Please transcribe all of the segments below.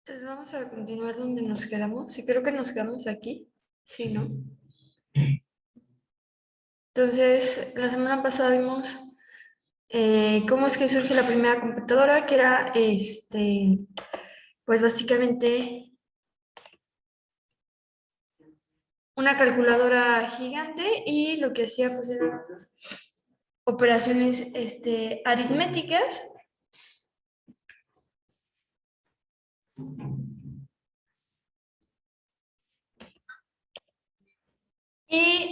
Entonces vamos a continuar donde nos quedamos. Sí, creo que nos quedamos aquí. Sí, ¿no? Entonces, la semana pasada vimos cómo es que surge la primera computadora, que era, pues básicamente una calculadora gigante y lo que hacía pues era operaciones aritméticas. Y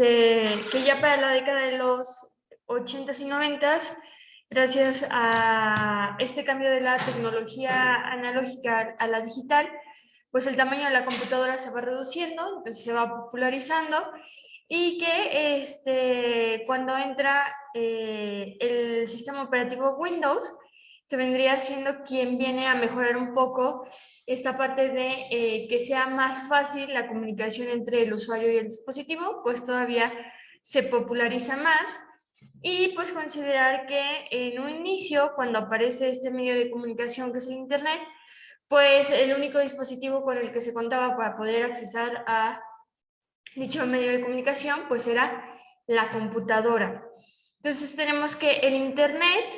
que ya para la década de los 80s y 90s, gracias a este cambio de la tecnología analógica a la digital, pues el tamaño de la computadora se va reduciendo, entonces se va popularizando y que cuando entra el sistema operativo Windows, que vendría siendo quien viene a mejorar un poco esta parte de que sea más fácil la comunicación entre el usuario y el dispositivo, pues todavía se populariza más. Y pues considerar que en un inicio, cuando aparece este medio de comunicación que es el Internet, pues el único dispositivo con el que se contaba para poder accesar a dicho medio de comunicación, pues era la computadora. Entonces tenemos que el Internet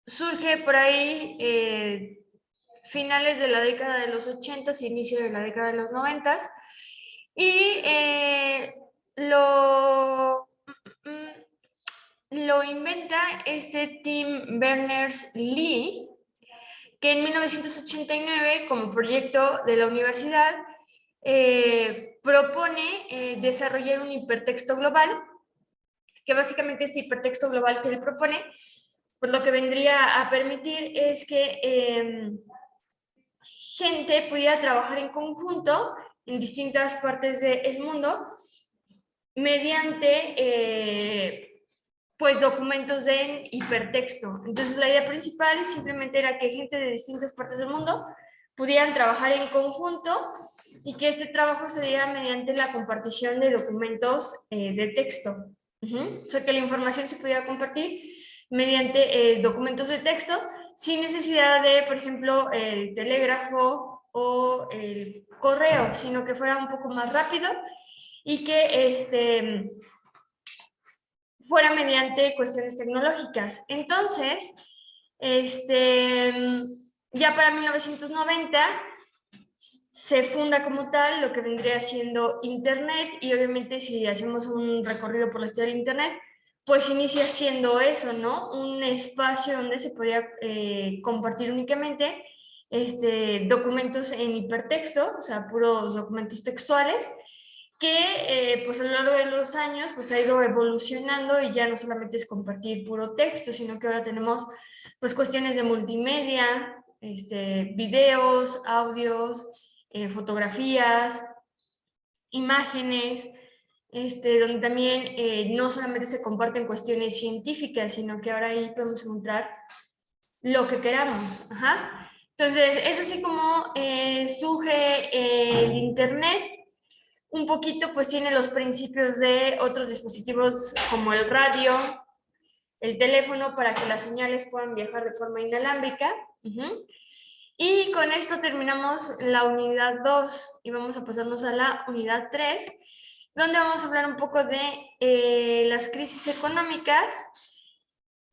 surge por ahí finales de la década de los 80s, inicio de la década de los 90s, y lo inventa Tim Berners-Lee, que en 1989, como proyecto de la universidad, propone desarrollar un hipertexto global, que básicamente este hipertexto global que él propone, pues lo que vendría a permitir es que gente pudiera trabajar en conjunto en distintas partes del mundo mediante pues documentos en hipertexto. Entonces la idea principal simplemente era que gente de distintas partes del mundo pudieran trabajar en conjunto y que este trabajo se diera mediante la compartición de documentos de texto. O sea, que la información se pudiera compartir mediante documentos de texto sin necesidad de, por ejemplo, el telégrafo o el correo, sino que fuera un poco más rápido y que fuera mediante cuestiones tecnológicas. Entonces, ya para 1990 se funda como tal lo que vendría siendo Internet, y obviamente si hacemos un recorrido por la historia del Internet, pues inicia siendo eso, ¿no? Un espacio donde se podía compartir únicamente documentos en hipertexto, o sea, puros documentos textuales, que pues a lo largo de los años pues ha ido evolucionando y ya no solamente es compartir puro texto, sino que ahora tenemos pues cuestiones de multimedia, videos, audios, fotografías, imágenes, donde también no solamente se comparten cuestiones científicas, sino que ahora ahí podemos encontrar lo que queramos. Ajá. Entonces, es así como surge el Internet. Un poquito pues tiene los principios de otros dispositivos como el radio, el teléfono, para que las señales puedan viajar de forma inalámbrica. Y con esto terminamos la unidad 2 y vamos a pasarnos a la unidad 3, donde vamos a hablar un poco de las crisis económicas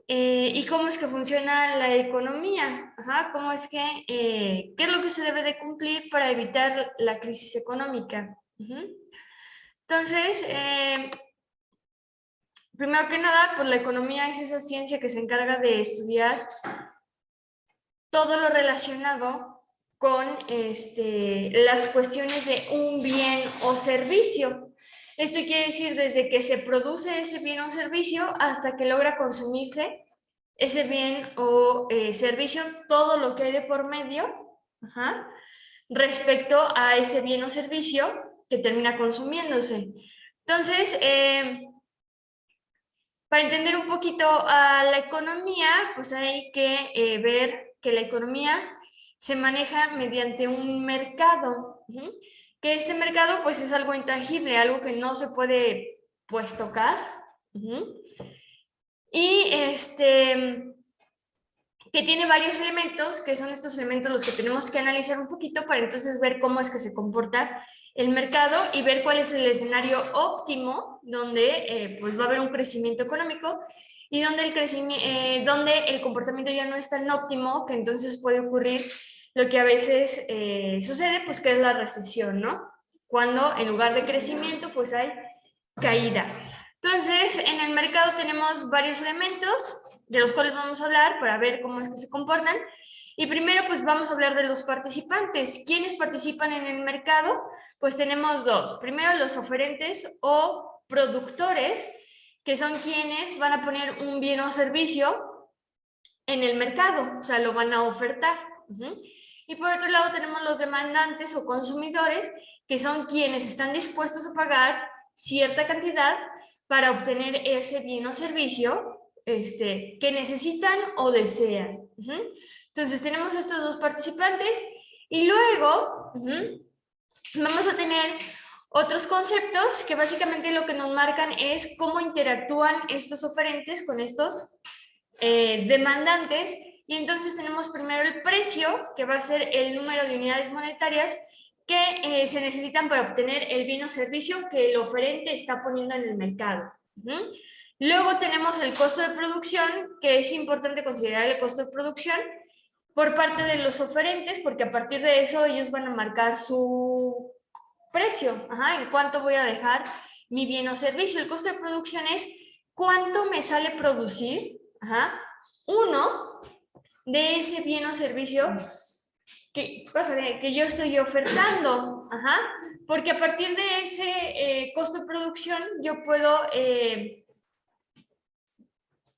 y cómo es que funciona la economía. Ajá, cómo es que, qué es lo que se debe de cumplir para evitar la crisis económica. Entonces, primero que nada, pues la economía es esa ciencia que se encarga de estudiar todo lo relacionado con las cuestiones de un bien o servicio. Esto quiere decir desde que se produce ese bien o servicio hasta que logra consumirse ese bien o servicio, todo lo que hay de por medio, respecto a ese bien o servicio que termina consumiéndose. Entonces, para entender un poquito a la economía, pues hay que ver que la economía se maneja mediante un mercado, que este mercado pues es algo intangible, algo que no se puede pues tocar, y que tiene varios elementos, que son estos elementos los que tenemos que analizar un poquito para entonces ver cómo es que se comporta el mercado y ver cuál es el escenario óptimo donde pues va a haber un crecimiento económico y donde el comportamiento ya no es tan óptimo, que entonces puede ocurrir lo que a veces sucede, pues que es la recesión, ¿no? Cuando en lugar de crecimiento, pues hay caída. Entonces, en el mercado tenemos varios elementos de los cuales vamos a hablar para ver cómo es que se comportan. Y primero, pues vamos a hablar de los participantes. ¿Quiénes participan en el mercado? Pues tenemos dos. Primero, los oferentes o productores, que son quienes van a poner un bien o servicio en el mercado, o sea, lo van a ofertar. Y por otro lado tenemos los demandantes o consumidores, que son quienes están dispuestos a pagar cierta cantidad para obtener ese bien o servicio que necesitan o desean. Entonces tenemos estos dos participantes y luego vamos a tener otros conceptos que básicamente lo que nos marcan es cómo interactúan estos oferentes con estos demandantes. Y entonces tenemos primero el precio, que va a ser el número de unidades monetarias que se necesitan para obtener el bien o servicio que el oferente está poniendo en el mercado. Luego tenemos el costo de producción, que es importante considerar el costo de producción por parte de los oferentes, porque a partir de eso ellos van a marcar su precio, en cuánto voy a dejar mi bien o servicio. El costo de producción es cuánto me sale producir uno de ese bien o servicio que yo estoy ofertando, porque a partir de ese costo de producción yo puedo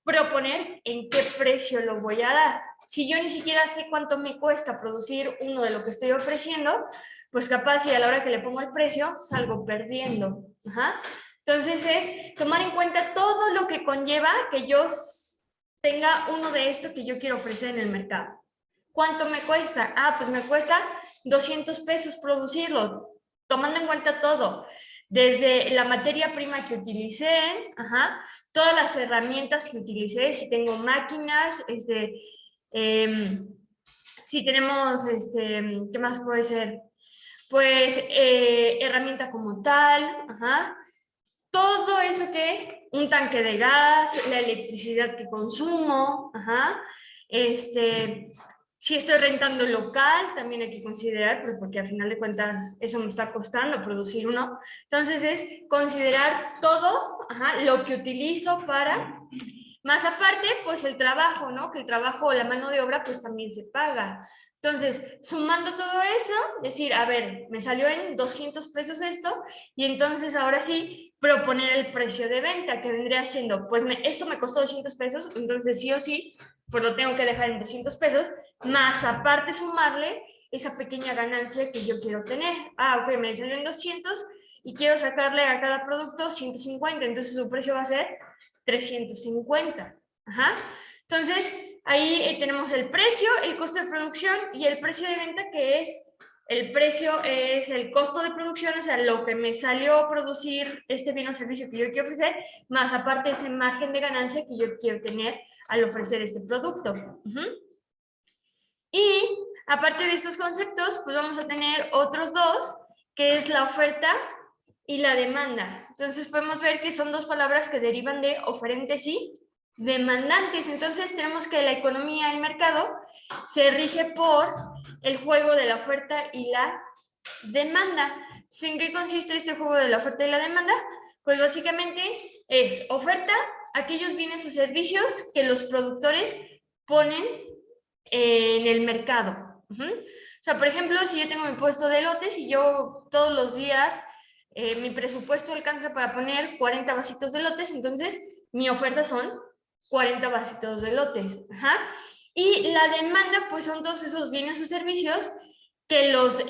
proponer en qué precio lo voy a dar. Si yo ni siquiera sé cuánto me cuesta producir uno de lo que estoy ofreciendo, pues capaz si a la hora que le pongo el precio salgo perdiendo. Entonces es tomar en cuenta todo lo que conlleva que yo tenga uno de esto que yo quiero ofrecer en el mercado. ¿Cuánto me cuesta? Pues me cuesta 200 pesos producirlo, tomando en cuenta todo, desde la materia prima que utilicé, todas las herramientas que utilicé, si tengo máquinas, si tenemos, ¿qué más puede ser? Pues herramienta como tal, todo eso que, un tanque de gas, la electricidad que consumo, si estoy rentando local, también hay que considerar, pues porque al final de cuentas eso me está costando producir uno. Entonces es considerar todo lo que utilizo para, más aparte, pues el trabajo, ¿no? Que el trabajo o la mano de obra pues también se paga. Entonces, sumando todo eso, decir, a ver, me salió en 200 pesos esto, y entonces ahora sí proponer el precio de venta, que vendría siendo, pues esto me costó 200 pesos, entonces sí o sí, pues lo tengo que dejar en 200 pesos, más aparte sumarle esa pequeña ganancia que yo quiero tener. Ok, me salió en 200 y quiero sacarle a cada producto 150, entonces su precio va a ser 350. Entonces, ahí tenemos el precio, el costo de producción y el precio de venta, que es el precio es el costo de producción, o sea, lo que me salió producir este bien o servicio que yo quiero ofrecer, más aparte ese margen de ganancia que yo quiero tener al ofrecer este producto. Y aparte de estos conceptos, pues vamos a tener otros dos, que es la oferta y la demanda. Entonces podemos ver que son dos palabras que derivan de oferentes y demandantes. Entonces tenemos que la economía, el mercado, se rige por el juego de la oferta y la demanda. ¿En qué consiste este juego de la oferta y la demanda? Pues básicamente es oferta, aquellos bienes o servicios que los productores ponen en el mercado. O sea, por ejemplo, si yo tengo mi puesto de elotes y yo todos los días mi presupuesto alcanza para poner 40 vasitos de elotes, entonces mi oferta son 40 vasitos de elotes. Y la demanda, pues son todos esos bienes o servicios que los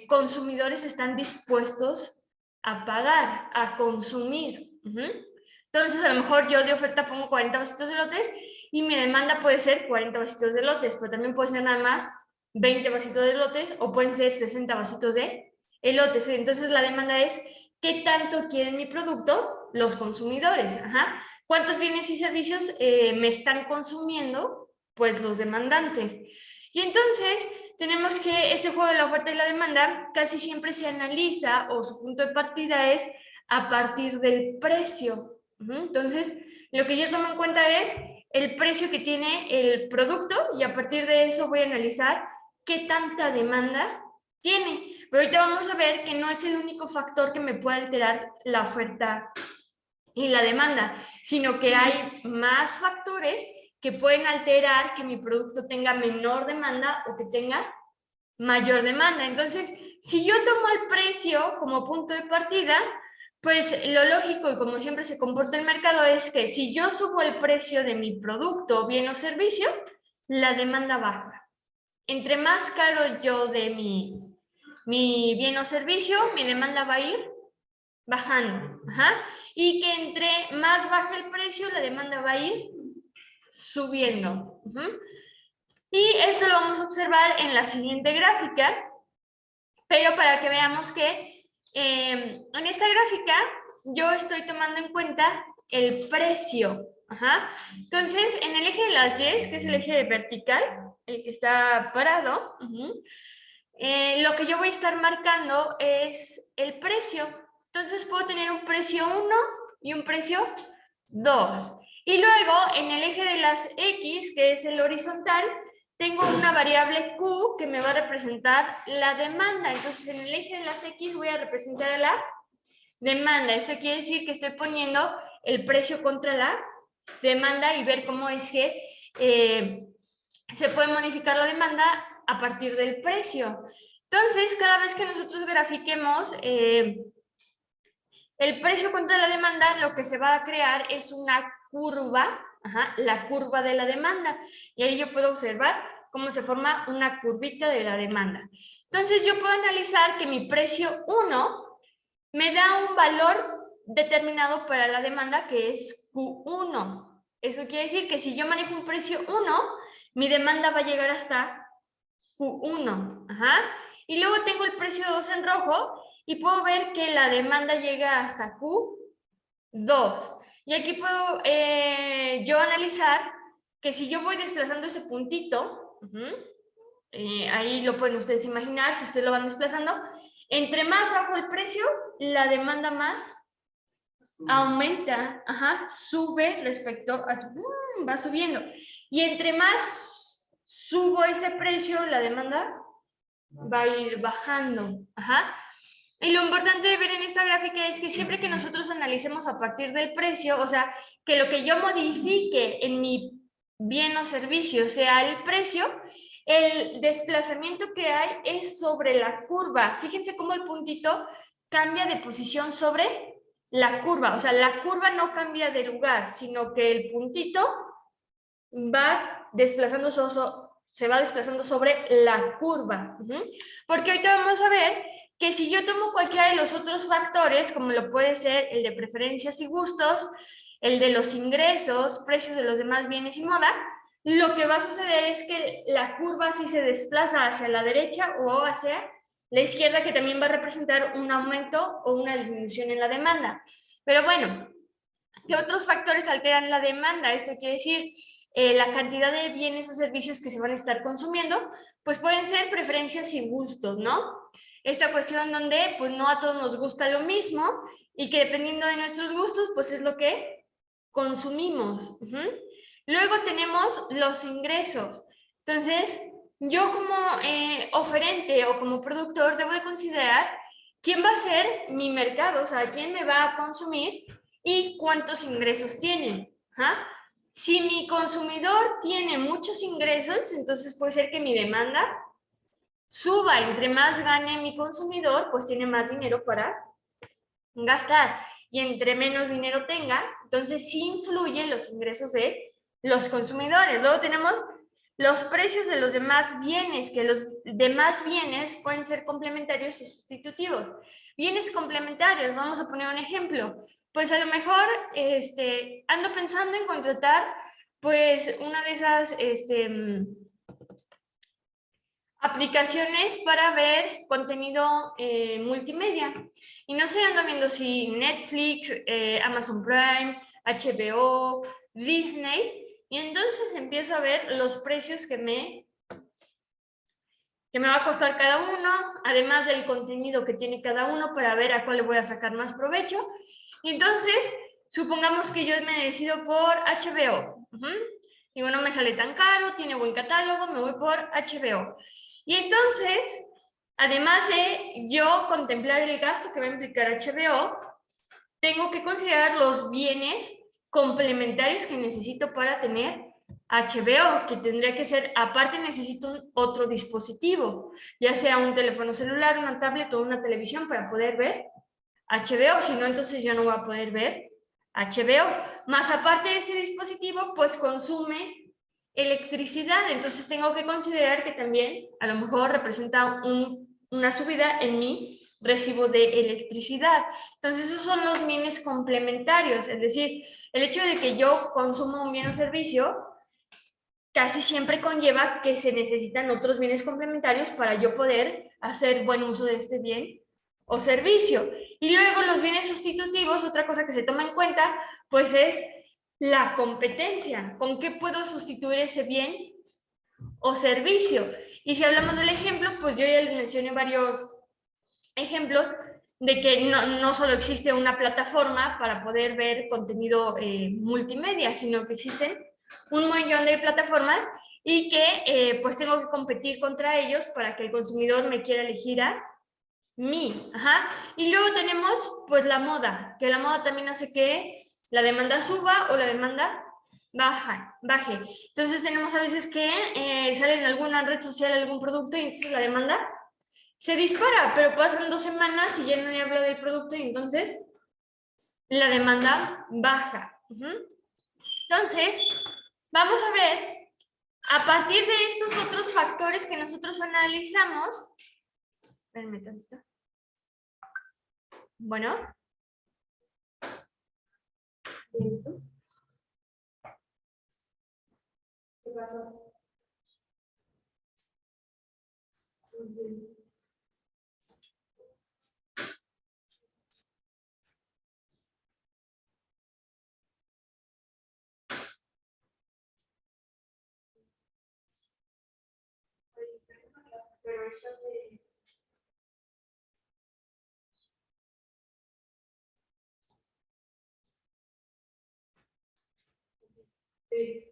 consumidores están dispuestos a pagar, a consumir. Entonces, a lo mejor yo de oferta pongo 40 vasitos de elotes y mi demanda puede ser 40 vasitos de elotes, pero también puede ser nada más 20 vasitos de elotes o pueden ser 60 vasitos de elotes. Entonces, la demanda es qué tanto quieren mi producto los consumidores. ¿Cuántos bienes y servicios me están consumiendo pues los demandantes. Y entonces tenemos que este juego de la oferta y la demanda casi siempre se analiza, o su punto de partida es a partir del precio. Entonces, lo que yo tomo en cuenta es el precio que tiene el producto, y a partir de eso voy a analizar qué tanta demanda tiene. Pero ahorita vamos a ver que no es el único factor que me puede alterar la oferta y la demanda, sino que hay más factores que pueden alterar que mi producto tenga menor demanda o que tenga mayor demanda. Entonces, si yo tomo el precio como punto de partida, pues lo lógico y como siempre se comporta el mercado es que si yo subo el precio de mi producto, bien o servicio, la demanda baja. Entre más caro yo de mi bien o servicio, mi demanda va a ir bajando. Y que entre más baja el precio, la demanda va a ir subiendo. Y esto lo vamos a observar en la siguiente gráfica, pero para que veamos que en esta gráfica yo estoy tomando en cuenta el precio. Entonces, en el eje de las Y, que es el eje vertical, el que está parado, lo que yo voy a estar marcando es el precio. Entonces puedo tener un precio 1 y un precio 2. Y luego en el eje de las X, que es el horizontal, tengo una variable Q que me va a representar la demanda. Entonces en el eje de las X voy a representar a la demanda. Esto quiere decir que estoy poniendo el precio contra la demanda y ver cómo es que se puede modificar la demanda a partir del precio. Entonces, cada vez que nosotros grafiquemos el precio contra la demanda, lo que se va a crear es una curva, la curva de la demanda. Y ahí yo puedo observar cómo se forma una curvita de la demanda. Entonces, yo puedo analizar que mi precio 1 me da un valor determinado para la demanda que es Q1. Eso quiere decir que si yo manejo un precio 1, mi demanda va a llegar hasta Q1. Y luego tengo el precio 2 en rojo y puedo ver que la demanda llega hasta Q2. Y aquí puedo yo analizar que si yo voy desplazando ese puntito, ahí lo pueden ustedes imaginar, si ustedes lo van desplazando, entre más bajo el precio, la demanda más aumenta, sube respecto a va subiendo. Y entre más subo ese precio, la demanda va a ir bajando. Y lo importante de ver en esta gráfica es que siempre que nosotros analicemos a partir del precio, o sea, que lo que yo modifique en mi bien o servicio sea el precio, el desplazamiento que hay es sobre la curva. Fíjense cómo el puntito cambia de posición sobre la curva. O sea, la curva no cambia de lugar, sino que el puntito va desplazando se va desplazando sobre la curva. Porque ahorita vamos a ver que si yo tomo cualquiera de los otros factores, como lo puede ser el de preferencias y gustos, el de los ingresos, precios de los demás bienes y moda, lo que va a suceder es que la curva sí se desplaza hacia la derecha o hacia la izquierda, que también va a representar un aumento o una disminución en la demanda. Pero bueno, ¿qué otros factores alteran la demanda? Esto quiere decir la cantidad de bienes o servicios que se van a estar consumiendo, pues pueden ser preferencias y gustos, ¿no? Esta cuestión donde pues no a todos nos gusta lo mismo y que dependiendo de nuestros gustos, pues es lo que consumimos. Luego tenemos los ingresos. Entonces, yo como oferente o como productor debo de considerar quién va a ser mi mercado, o sea, quién me va a consumir y cuántos ingresos tiene. Si mi consumidor tiene muchos ingresos, entonces puede ser que mi demanda suba. Entre más gane mi consumidor, pues tiene más dinero para gastar. Y entre menos dinero tenga, entonces sí influyen los ingresos de los consumidores. Luego tenemos los precios de los demás bienes, que los demás bienes pueden ser complementarios y sustitutivos. Bienes complementarios, vamos a poner un ejemplo. Pues a lo mejor ando pensando en contratar pues una de esas aplicaciones para ver contenido multimedia. Y no sé, ando viendo si Netflix, Amazon Prime, HBO, Disney. Y entonces empiezo a ver los precios que me va a costar cada uno, además del contenido que tiene cada uno para ver a cuál le voy a sacar más provecho. Y entonces, supongamos que yo me decido por HBO. Digo, no me sale tan caro, tiene buen catálogo, me voy por HBO. Y entonces, además de yo contemplar el gasto que va a implicar HBO, tengo que considerar los bienes complementarios que necesito para tener HBO, que tendría que ser, aparte necesito otro dispositivo, ya sea un teléfono celular, una tablet o una televisión para poder ver HBO, si no, entonces yo no voy a poder ver HBO. Más aparte de ese dispositivo, pues consume electricidad, entonces tengo que considerar que también a lo mejor representa una subida en mi recibo de electricidad. Entonces esos son los bienes complementarios, es decir, el hecho de que yo consumo un bien o servicio casi siempre conlleva que se necesitan otros bienes complementarios para yo poder hacer buen uso de este bien o servicio. Y luego los bienes sustitutivos, otra cosa que se toma en cuenta, pues es la competencia. ¿Con qué puedo sustituir ese bien o servicio? Y si hablamos del ejemplo, pues yo ya les mencioné varios ejemplos de que no solo existe una plataforma para poder ver contenido multimedia, sino que existen un millón de plataformas y que pues tengo que competir contra ellos para que el consumidor me quiera elegir a mí. Y luego tenemos pues la moda, que la moda también hace que la demanda suba o la demanda baje. Entonces tenemos a veces que sale en alguna red social algún producto y entonces la demanda se dispara, pero pasan 2 semanas y ya no habla del producto y entonces la demanda baja. Entonces, vamos a ver, a partir de estos otros factores que nosotros analizamos, espérenme tantito. Bueno. ¿Qué pasó? Sí.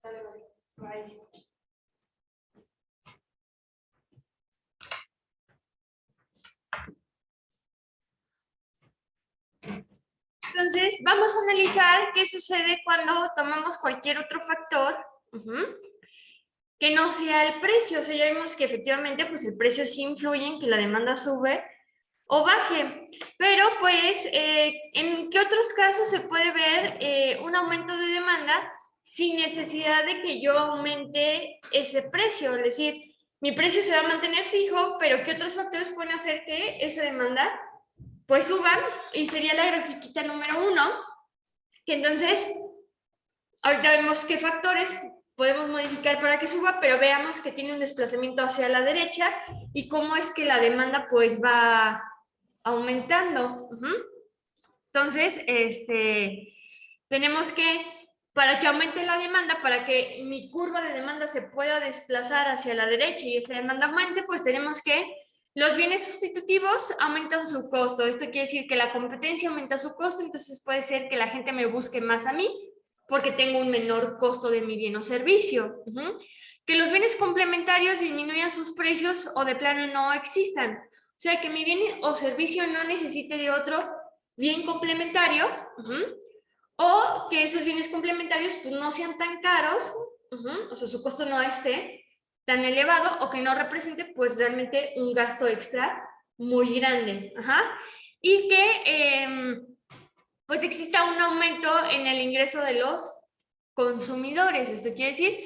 Dale, vale. Bye. Entonces, vamos a analizar qué sucede cuando tomamos cualquier otro factor que no sea el precio. O sea, ya vimos que efectivamente pues el precio sí influye en que la demanda sube o baje. Pero pues, ¿en qué otros casos se puede ver un aumento de demanda sin necesidad de que yo aumente ese precio? Es decir, mi precio se va a mantener fijo, pero ¿qué otros factores pueden hacer que esa demanda pues suban? Y sería la grafiquita número 1, que entonces ahorita vemos qué factores podemos modificar para que suba, pero veamos que tiene un desplazamiento hacia la derecha y cómo es que la demanda pues va aumentando. Entonces, tenemos que, para que aumente la demanda, para que mi curva de demanda se pueda desplazar hacia la derecha y esa demanda aumente, pues tenemos que los bienes sustitutivos aumentan su costo. Esto quiere decir que la competencia aumenta su costo, entonces puede ser que la gente me busque más a mí porque tengo un menor costo de mi bien o servicio. Que los bienes complementarios disminuyan sus precios o de plano no existan. O sea, que mi bien o servicio no necesite de otro bien complementario, o que esos bienes complementarios pues, no sean tan caros, o sea, su costo no esté tan elevado o que no represente pues realmente un gasto extra muy grande. Y que pues exista un aumento en el ingreso de los consumidores. Esto quiere decir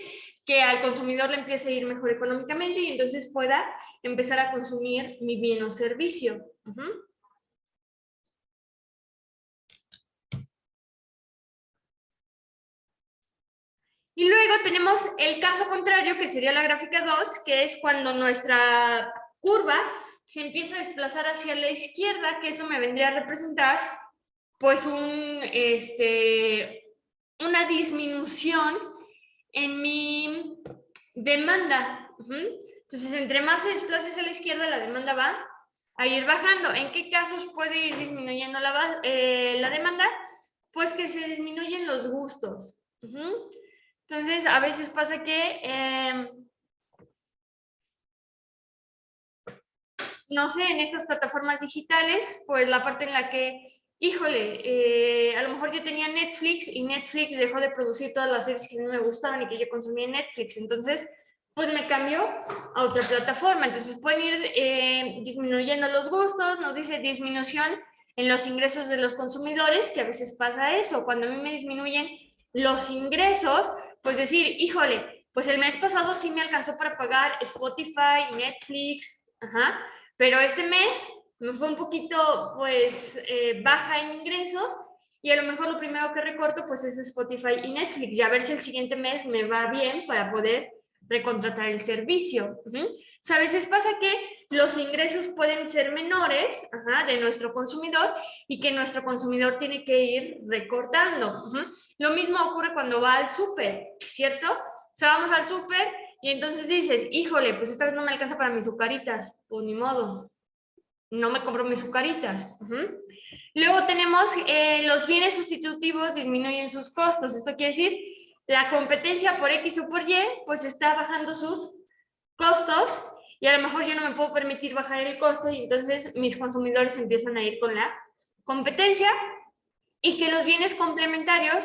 que al consumidor le empiece a ir mejor económicamente y entonces pueda empezar a consumir mi bien o servicio. Y luego tenemos el caso contrario, que sería la gráfica 2, que es cuando nuestra curva se empieza a desplazar hacia la izquierda, que eso me vendría a representar pues una disminución en mi demanda. Entonces, entre más se desplace hacia la izquierda, la demanda va a ir bajando. ¿En qué casos puede ir disminuyendo la demanda? Pues que se disminuyen los gustos. Entonces, a veces pasa que, no sé, en estas plataformas digitales, pues la parte en la que, híjole, a lo mejor yo tenía Netflix y Netflix dejó de producir todas las series que a mí me gustaban y que yo consumía en Netflix. Entonces, pues me cambió a otra plataforma. Entonces pueden ir disminuyendo los gustos. Nos dice disminución en los ingresos de los consumidores, que a veces pasa eso. Cuando a mí me disminuyen los ingresos, pues decir, híjole, pues el mes pasado sí me alcanzó para pagar Spotify, Netflix, pero este mes me fue un poquito, pues, baja en ingresos, y a lo mejor lo primero que recorto, pues, es Spotify y Netflix, y a ver si el siguiente mes me va bien para poder recontratar el servicio. O sea, a veces pasa que los ingresos pueden ser menores de nuestro consumidor y que nuestro consumidor tiene que ir recortando. Lo mismo ocurre cuando va al súper, ¿cierto? O sea, vamos al súper y entonces dices, híjole, pues esta vez no me alcanza para mis azucaritas, pues ni modo, no me compro mis azucaritas. Luego tenemos los bienes sustitutivos disminuyen sus costos. Esto quiere decir, la competencia por X o por Y, pues está bajando sus costos, y a lo mejor yo no me puedo permitir bajar el costo, y entonces mis consumidores empiezan a ir con la competencia, y que los bienes complementarios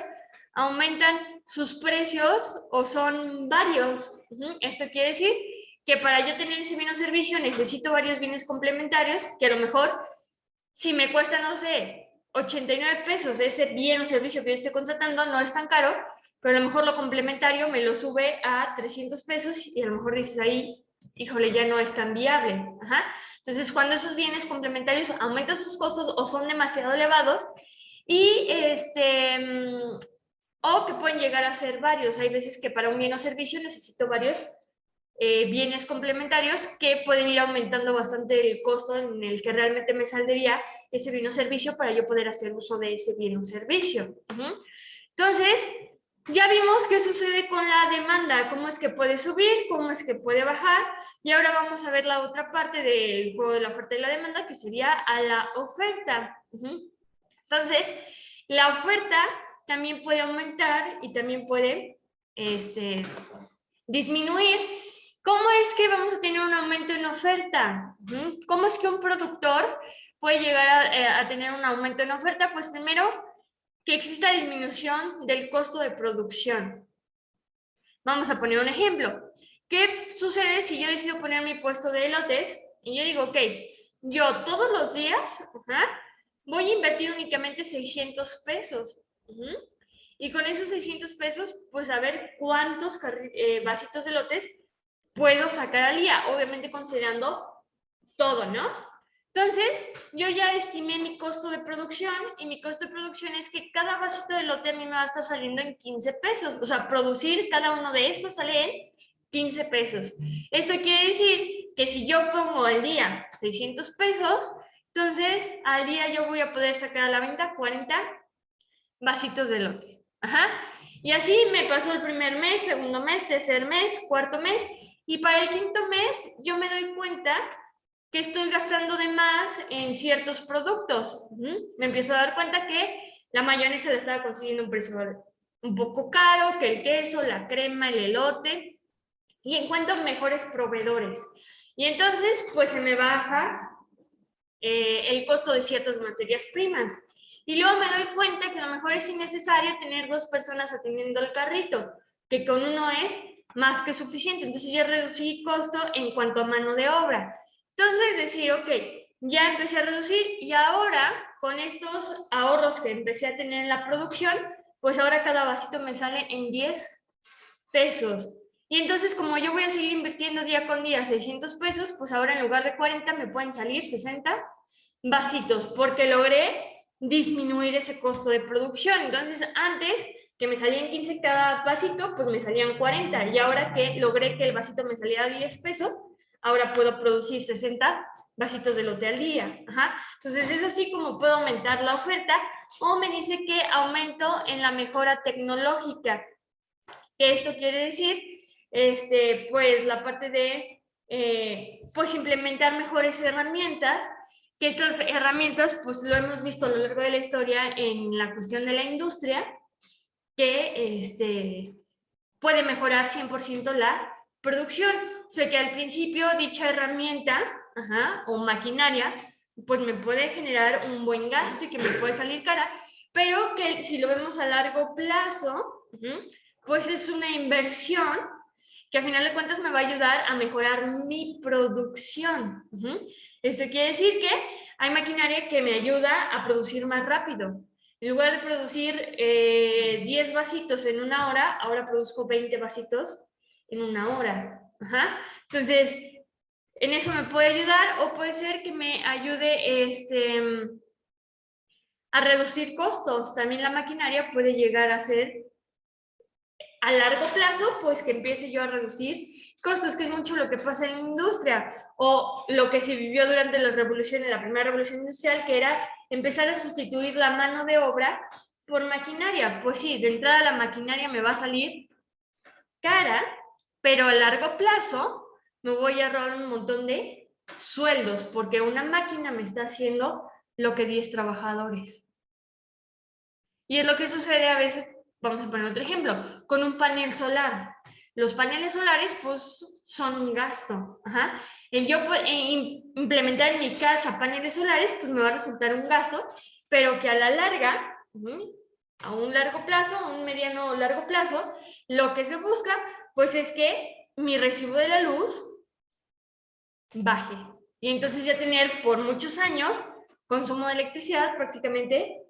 aumentan sus precios o son varios. Esto quiere decir que para yo tener ese bien o servicio necesito varios bienes complementarios que a lo mejor si me cuesta, no sé, 89 pesos ese bien o servicio que yo estoy contratando, no es tan caro, pero a lo mejor lo complementario me lo sube a 300 pesos y a lo mejor dices ahí, híjole, ya no es tan viable. Entonces, cuando esos bienes complementarios aumentan sus costos o son demasiado elevados, y o que pueden llegar a ser varios. Hay veces que para un bien o servicio necesito varios bienes complementarios que pueden ir aumentando bastante el costo en el que realmente me saldría ese bien o servicio para yo poder hacer uso de ese bien o servicio. Entonces, ya vimos qué sucede con la demanda, cómo es que puede subir, cómo es que puede bajar, y ahora vamos a ver la otra parte del juego de la oferta y la demanda, que sería a la oferta. Entonces, la oferta también puede aumentar y también puede disminuir. ¿Cómo es que vamos a tener un aumento en oferta? ¿Cómo es que un productor puede llegar a tener un aumento en oferta? Pues primero, que exista disminución del costo de producción. Vamos a poner un ejemplo. ¿Qué sucede si yo decido poner mi puesto de elotes y yo digo, ok, yo todos los días voy a invertir únicamente 600 pesos? Y con esos 600 pesos, pues a ver cuántos vasitos de elotes puedo sacar al día, obviamente considerando todo, ¿no? Entonces, yo ya estimé mi costo de producción, y mi costo de producción es que cada vasito de elote a mí me va a estar saliendo en 15 pesos. O sea, producir cada uno de estos sale en 15 pesos. Esto quiere decir que si yo pongo al día 600 pesos, entonces al día yo voy a poder sacar a la venta 40 vasitos de elote. Y así me pasó el primer mes, segundo mes, tercer mes, cuarto mes, y para el quinto mes yo me doy cuenta que estoy gastando de más en ciertos productos. Me empiezo a dar cuenta que la mayonesa la estaba consiguiendo a un precio un poco caro, que el queso, la crema, el elote, y encuentro mejores proveedores. Y entonces, pues se me baja el costo de ciertas materias primas. Y luego me doy cuenta que a lo mejor es innecesario tener 2 personas atendiendo el carrito, que con uno es más que suficiente. Entonces ya reducí costo en cuanto a mano de obra. Entonces decir, ok, ya empecé a reducir, y ahora con estos ahorros que empecé a tener en la producción, pues ahora cada vasito me sale en 10 pesos. Y entonces, como yo voy a seguir invirtiendo día con día 600 pesos, pues ahora en lugar de 40 me pueden salir 60 vasitos, porque logré disminuir ese costo de producción. Entonces, antes que me salían 15 cada vasito, pues me salían 40. Y ahora que logré que el vasito me saliera a 10 pesos, ahora puedo producir 60 vasitos de elote al día. Ajá. Entonces es así como puedo aumentar la oferta, o me dice que aumento en la mejora tecnológica. ¿Qué esto quiere decir? Pues la parte de pues implementar mejores herramientas, que estas herramientas pues lo hemos visto a lo largo de la historia en la cuestión de la industria, que puede mejorar 100% la producción. O sea que al principio dicha herramienta, o maquinaria, pues me puede generar un buen gasto y que me puede salir cara, pero que si lo vemos a largo plazo, pues es una inversión que a final de cuentas me va a ayudar a mejorar mi producción. Esto quiere decir que hay maquinaria que me ayuda a producir más rápido. En lugar de producir 10 vasitos en una hora, ahora produzco 20 vasitos en una hora. Entonces, en eso me puede ayudar, o puede ser que me ayude a reducir costos. También la maquinaria puede llegar a ser a largo plazo, pues que empiece yo a reducir costos, que es mucho lo que pasa en la industria, o lo que se vivió durante las revoluciones, la primera revolución industrial, que era empezar a sustituir la mano de obra por maquinaria. Pues sí, de entrada la maquinaria me va a salir cara, pero a largo plazo me voy a ahorrar un montón de sueldos, porque una máquina me está haciendo lo que 10 trabajadores. Y es lo que sucede a veces. Vamos a poner otro ejemplo, con un panel solar. Los paneles solares, pues, son un gasto. El yo implementar en mi casa paneles solares, pues me va a resultar un gasto, pero que a la larga, a un largo plazo, a un mediano o largo plazo, lo que se busca, pues, es que mi recibo de la luz baje. Y entonces ya tener por muchos años consumo de electricidad prácticamente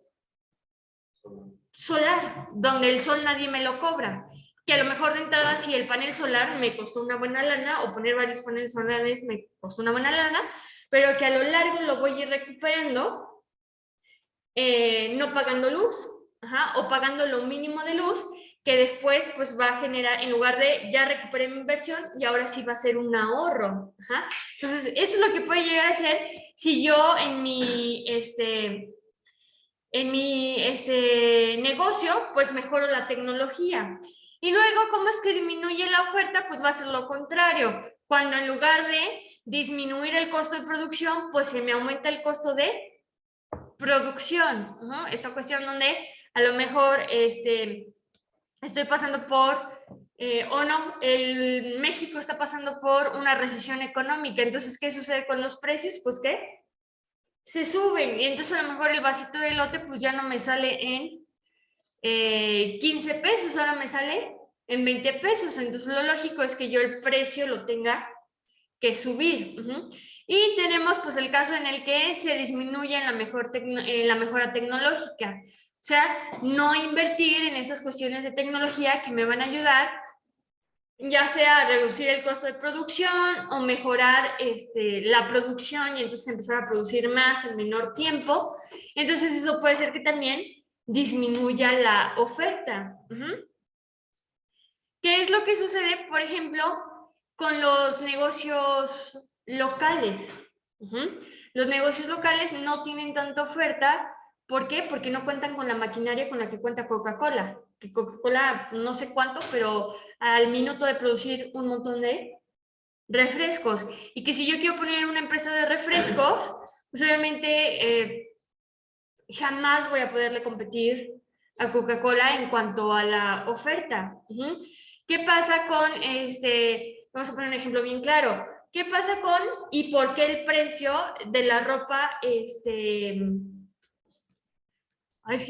solar, donde el sol nadie me lo cobra, que a lo mejor de entrada si el panel solar me costó una buena lana, o poner varios paneles solares me costó una buena lana, pero que a lo largo lo voy a ir recuperando, no pagando luz, o pagando lo mínimo de luz, que después pues va a generar, en lugar de ya recuperé mi inversión, y ahora sí va a ser un ahorro. Entonces eso es lo que puede llegar a ser si yo en mi negocio, pues mejoro la tecnología. Y luego, ¿cómo es que disminuye la oferta? Pues va a ser lo contrario. Cuando en lugar de disminuir el costo de producción, pues se me aumenta el costo de producción. Esta cuestión donde a lo mejor estoy pasando por, o no, México está pasando por una recesión económica. Entonces, ¿qué sucede con los precios? Pues ¿qué? Se suben, y entonces a lo mejor el vasito de elote pues ya no me sale en 15 pesos, ahora me sale en 20 pesos, entonces lo lógico es que yo el precio lo tenga que subir. Y tenemos pues el caso en el que se disminuye en la mejora tecnológica, o sea, no invertir en esas cuestiones de tecnología que me van a ayudar ya sea a reducir el costo de producción o mejorar la producción, y entonces empezar a producir más en menor tiempo. Entonces eso puede ser que también disminuya la oferta. ¿Qué es lo que sucede, por ejemplo, con los negocios locales? Los negocios locales no tienen tanta oferta. ¿Por qué? Porque no cuentan con la maquinaria con la que cuenta Coca-Cola. Que Coca-Cola, no sé cuánto, pero al minuto de producir un montón de refrescos. Y que si yo quiero poner una empresa de refrescos, pues obviamente jamás voy a poderle competir a Coca-Cola en cuanto a la oferta. ¿Qué pasa con vamos a poner un ejemplo bien claro? ¿Qué pasa con y por qué el precio de la ropa, es que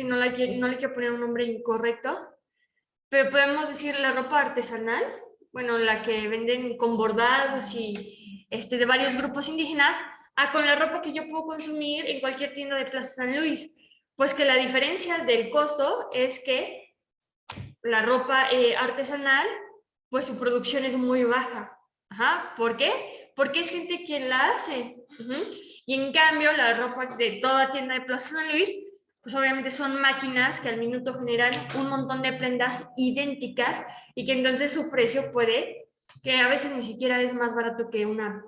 no le quiero poner un nombre incorrecto, pero podemos decir la ropa artesanal, bueno, la que venden con bordados y de varios grupos indígenas, a con la ropa que yo puedo consumir en cualquier tienda de Plaza San Luis? Pues que la diferencia del costo es que la ropa artesanal, pues su producción es muy baja. ¿Por qué? Porque es gente quien la hace. Y en cambio, la ropa de toda tienda de Plaza San Luis, pues obviamente son máquinas que al minuto generan un montón de prendas idénticas, y que entonces su precio puede, que a veces ni siquiera es más barato que una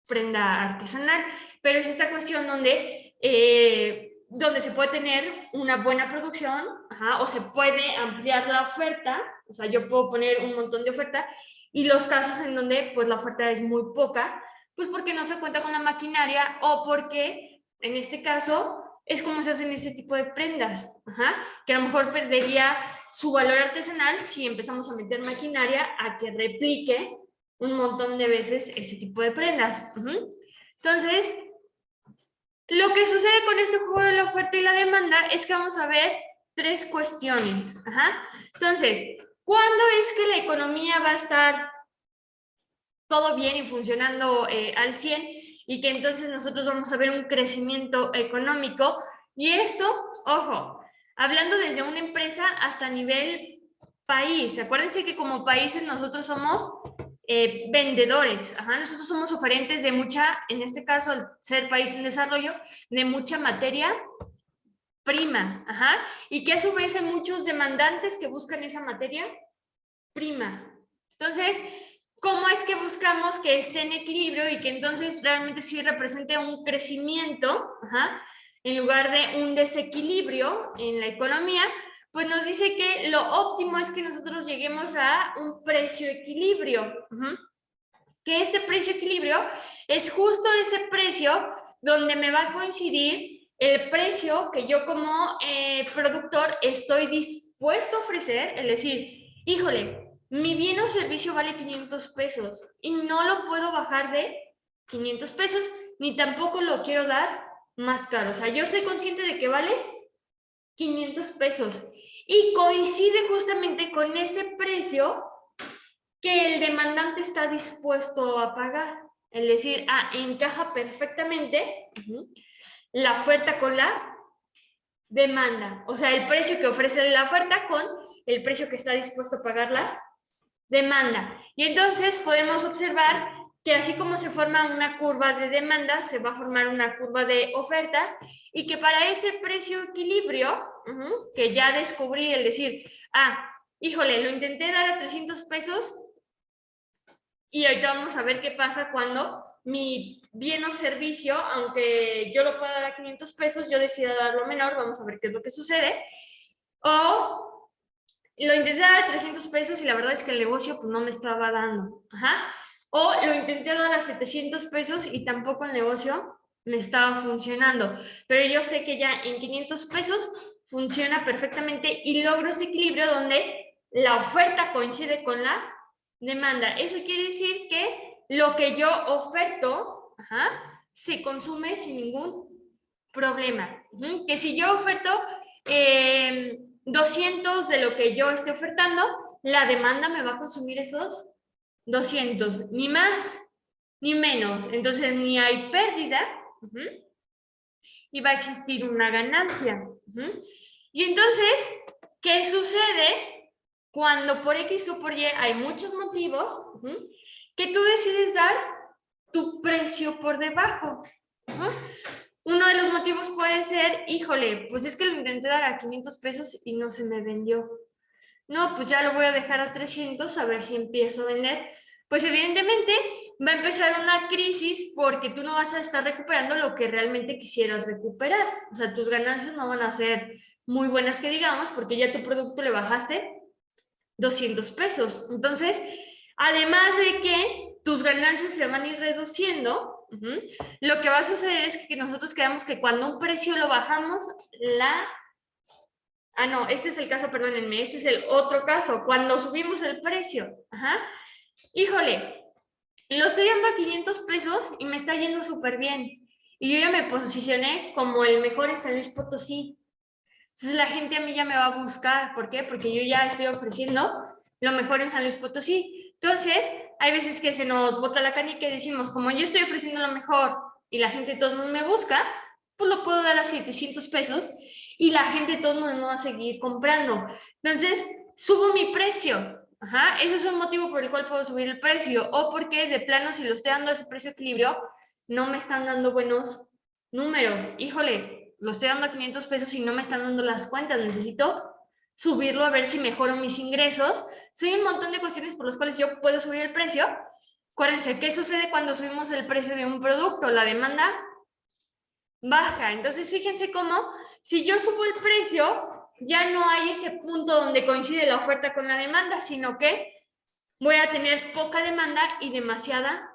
prenda artesanal, pero es esta cuestión donde se puede tener una buena producción, ajá, o se puede ampliar la oferta, o sea, yo puedo poner un montón de oferta, y los casos en donde pues la oferta es muy poca, pues porque no se cuenta con la maquinaria o porque en este caso es como se hacen ese tipo de prendas, ajá, que a lo mejor perdería su valor artesanal si empezamos a meter maquinaria a que replique un montón de veces ese tipo de prendas. Entonces, lo que sucede con este juego de la oferta y la demanda es que vamos a ver tres cuestiones. Ajá. Entonces, ¿cuándo es que la economía va a estar todo bien y funcionando al 100 y que entonces nosotros vamos a ver un crecimiento económico? Y esto, ojo, hablando desde una empresa hasta nivel país. Acuérdense que como países nosotros somos vendedores, ajá, nosotros somos oferentes de mucha, en este caso, al ser país en desarrollo, de mucha materia prima, ajá, y que a su vez hay muchos demandantes que buscan esa materia prima. Entonces, ¿cómo es que buscamos que esté en equilibrio y que entonces realmente sí represente un crecimiento, ajá, en lugar de un desequilibrio en la economía? Pues nos dice que lo óptimo es que nosotros lleguemos a un precio equilibrio. Que este precio equilibrio es justo ese precio donde me va a coincidir el precio que yo como productor estoy dispuesto a ofrecer, es decir, híjole, mi bien o servicio vale 500 pesos y no lo puedo bajar de 500 pesos, ni tampoco lo quiero dar más caro. O sea, yo soy consciente de que vale 500 pesos y coincide justamente con ese precio que el demandante está dispuesto a pagar. Es decir, encaja perfectamente la oferta con la demanda. O sea, el precio que ofrece la oferta con el precio que está dispuesto a pagar la demanda. Y entonces podemos observar que así como se forma una curva de demanda, se va a formar una curva de oferta y que para ese precio equilibrio, que ya descubrí, el decir, híjole, lo intenté dar a 300 pesos y ahorita vamos a ver qué pasa cuando mi bien o servicio, aunque yo lo pueda dar a 500 pesos, yo decida darlo menor, vamos a ver qué es lo que sucede. O lo intenté dar a 300 pesos y la verdad es que el negocio pues, no me estaba dando. Ajá. O lo intenté dar a 700 pesos y tampoco el negocio me estaba funcionando. Pero yo sé que ya en 500 pesos funciona perfectamente y logro ese equilibrio donde la oferta coincide con la demanda. Eso quiere decir que lo que yo oferto se consume sin ningún problema. Que si yo oferto 200 de lo que yo esté ofertando, la demanda me va a consumir esos 200, ni más ni menos. Entonces ni hay pérdida y va a existir una ganancia. Y entonces, ¿qué sucede cuando por X o por Y hay muchos motivos que tú decides dar tu precio por debajo? Uno de los motivos puede ser, híjole, pues es que lo intenté dar a 500 pesos y no se me vendió. No, pues ya lo voy a dejar a 300 a ver si empiezo a vender. Pues evidentemente va a empezar una crisis porque tú no vas a estar recuperando lo que realmente quisieras recuperar. O sea, tus ganancias no van a ser muy buenas que digamos porque ya tu producto le bajaste 200 pesos. Entonces, además de que tus ganancias se van a ir reduciendo, lo que va a suceder es que nosotros quedamos que cuando un precio lo bajamos, no, este es el caso, perdónenme, este es el otro caso, cuando subimos el precio, híjole, lo estoy dando a 500 pesos y me está yendo súper bien. Y yo ya me posicioné como el mejor en San Luis Potosí. Entonces la gente a mí ya me va a buscar. ¿Por qué? Porque yo ya estoy ofreciendo lo mejor en San Luis Potosí. Entonces, hay veces que se nos bota la canica y decimos, como yo estoy ofreciendo lo mejor y la gente de todos modos me busca, pues lo puedo dar a 700 pesos y la gente de todos modos no va a seguir comprando. Entonces, subo mi precio. Ese es un motivo por el cual puedo subir el precio. O porque de plano, si lo estoy dando a ese precio equilibrio, no me están dando buenos números. Híjole, lo estoy dando a 500 pesos y no me están dando las cuentas. Necesito subirlo a ver si mejoro mis ingresos. Son un montón de cuestiones por las cuales yo puedo subir el precio, Acuérdense, ¿qué sucede cuando subimos el precio de un producto? La demanda baja. Entonces, fíjense cómo, si yo subo el precio, ya no hay ese punto donde coincide la oferta con la demanda, sino que voy a tener poca demanda y demasiada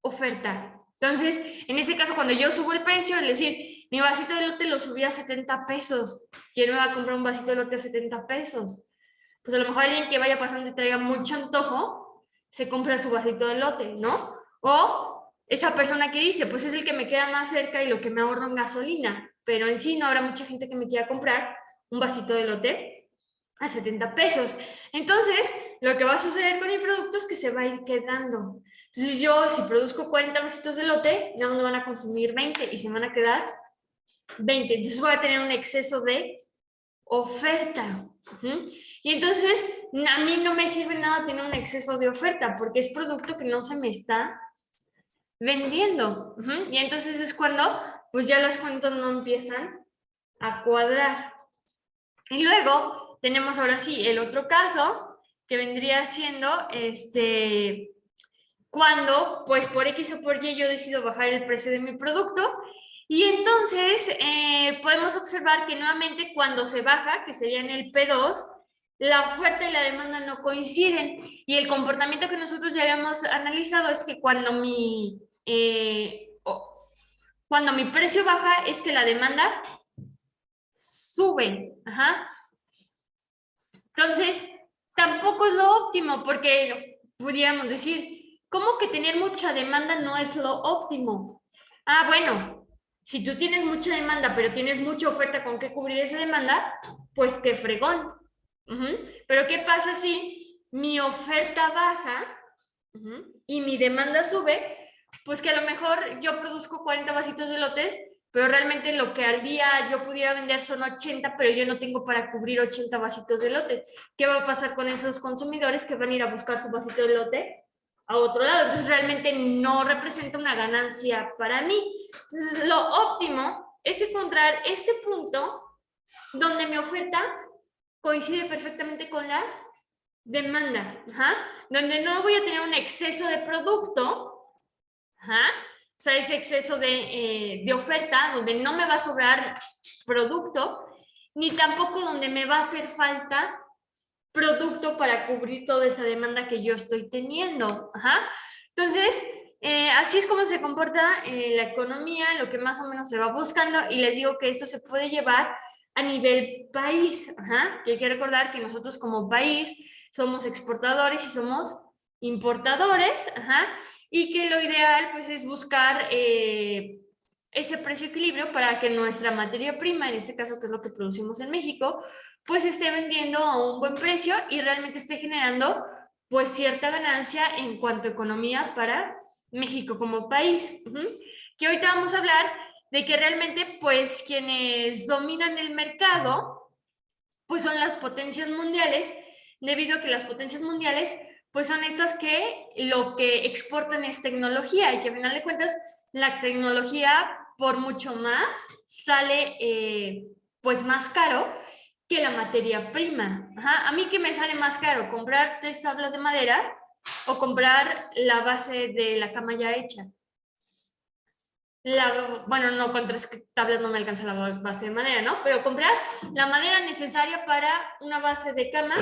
oferta. Entonces, en ese caso, cuando yo subo el precio, es decir, mi vasito de lote lo subí a 70 pesos. ¿Quién me va a comprar un vasito de lote a 70 pesos? Pues a lo mejor alguien que vaya pasando y traiga mucho antojo, se compra su vasito de lote, ¿no? O esa persona que dice, pues es el que me queda más cerca y lo que me ahorro en gasolina, pero en sí no habrá mucha gente que me quiera comprar un vasito de lote a 70 pesos. Entonces, lo que va a suceder con mi producto es que se va a ir quedando. Entonces yo, si produzco 40 vasitos de lote, ya no me van a consumir 20 y se van a quedar 20. Entonces voy a tener un exceso de oferta. Y entonces a mí no me sirve nada tener un exceso de oferta porque es producto que no se me está vendiendo. Y entonces es cuando pues ya las cuentas no empiezan a cuadrar. Y luego tenemos ahora sí el otro caso que vendría siendo cuando pues por X o por Y yo decido bajar el precio de mi producto. Y entonces podemos observar que nuevamente cuando se baja, que sería en el P2, la oferta y la demanda no coinciden. Y el comportamiento que nosotros ya habíamos analizado es que cuando cuando mi precio baja es que la demanda sube. Entonces, tampoco es lo óptimo porque pudiéramos decir, ¿cómo que tener mucha demanda no es lo óptimo? Ah, bueno, si tú tienes mucha demanda, pero tienes mucha oferta con qué cubrir esa demanda, pues qué fregón. Pero ¿qué pasa si mi oferta baja y mi demanda sube? Pues que a lo mejor yo produzco 40 vasitos de lotes, pero realmente lo que al día yo pudiera vender son 80, pero yo no tengo para cubrir 80 vasitos de lote. ¿Qué va a pasar con esos consumidores que van a ir a buscar su vasito de lote a otro lado? Entonces realmente no representa una ganancia para mí. Entonces lo óptimo es encontrar este punto donde mi oferta coincide perfectamente con la demanda, donde no voy a tener un exceso de producto, o sea, ese exceso de oferta, donde no me va a sobrar producto, ni tampoco donde me va a hacer falta producto para cubrir toda esa demanda que yo estoy teniendo. Entonces, así es como se comporta la economía, lo que más o menos se va buscando, y les digo que esto se puede llevar a nivel país, que hay que recordar que nosotros como país somos exportadores y somos importadores, y que lo ideal pues es buscar ese precio equilibrio para que nuestra materia prima, en este caso que es lo que producimos en México, pues esté vendiendo a un buen precio y realmente esté generando pues cierta ganancia en cuanto a economía para México como país. Que ahorita vamos a hablar de que realmente pues quienes dominan el mercado pues son las potencias mundiales, debido a que las potencias mundiales pues son estas que lo que exportan es tecnología y que al final de cuentas la tecnología por mucho más sale pues más caro que la materia prima. A mí que me sale más caro comprar 3 tablas de madera o comprar la base de la cama ya hecha. Bueno, no, con 3 tablas no me alcanza la base de madera, ¿no? Pero comprar la madera necesaria para una base de cama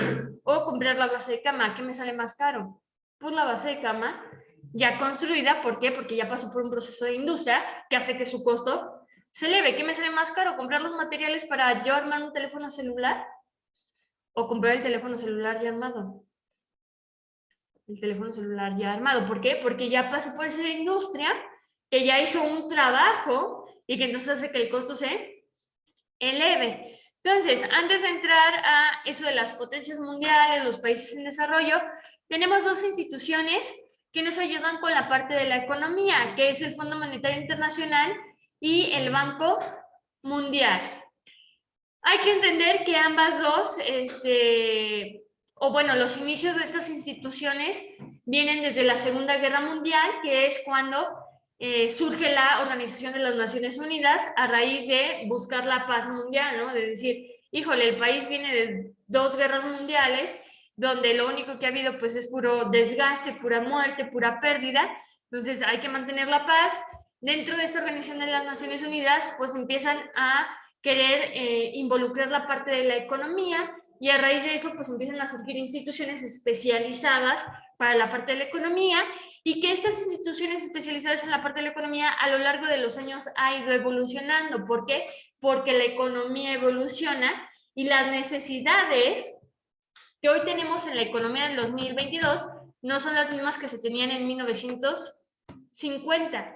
o comprar la base de cama, ¿qué me sale más caro? Pues la base de cama ya construida, ¿por qué? Porque ya pasó por un proceso de industria que hace que su costo se eleve. ¿Qué me sale más caro? ¿Comprar los materiales para yo armar un teléfono celular o comprar el teléfono celular ya armado? El teléfono celular ya armado. ¿Por qué? Porque ya pasó por esa industria que ya hizo un trabajo y que entonces hace que el costo se eleve. Entonces, antes de entrar a eso de las potencias mundiales, los países en desarrollo, tenemos 2 instituciones que nos ayudan con la parte de la economía, que es el Fondo Monetario Internacional y el Banco Mundial. Hay que entender que ambas dos, o bueno, los inicios de estas instituciones vienen desde la Segunda Guerra Mundial, que es cuando surge la Organización de las Naciones Unidas a raíz de buscar la paz mundial, ¿no? De decir, híjole, el país viene de 2 guerras mundiales donde lo único que ha habido pues es puro desgaste, pura muerte, pura pérdida. Entonces hay que mantener la paz. Dentro de esta Organización de las Naciones Unidas pues empiezan a querer involucrar la parte de la economía, y a raíz de eso pues empiezan a surgir instituciones especializadas para la parte de la economía, y que estas instituciones especializadas en la parte de la economía a lo largo de los años ha ido evolucionando. ¿Por qué? Porque la economía evoluciona y las necesidades que hoy tenemos en la economía del 2022 no son las mismas que se tenían en 1950,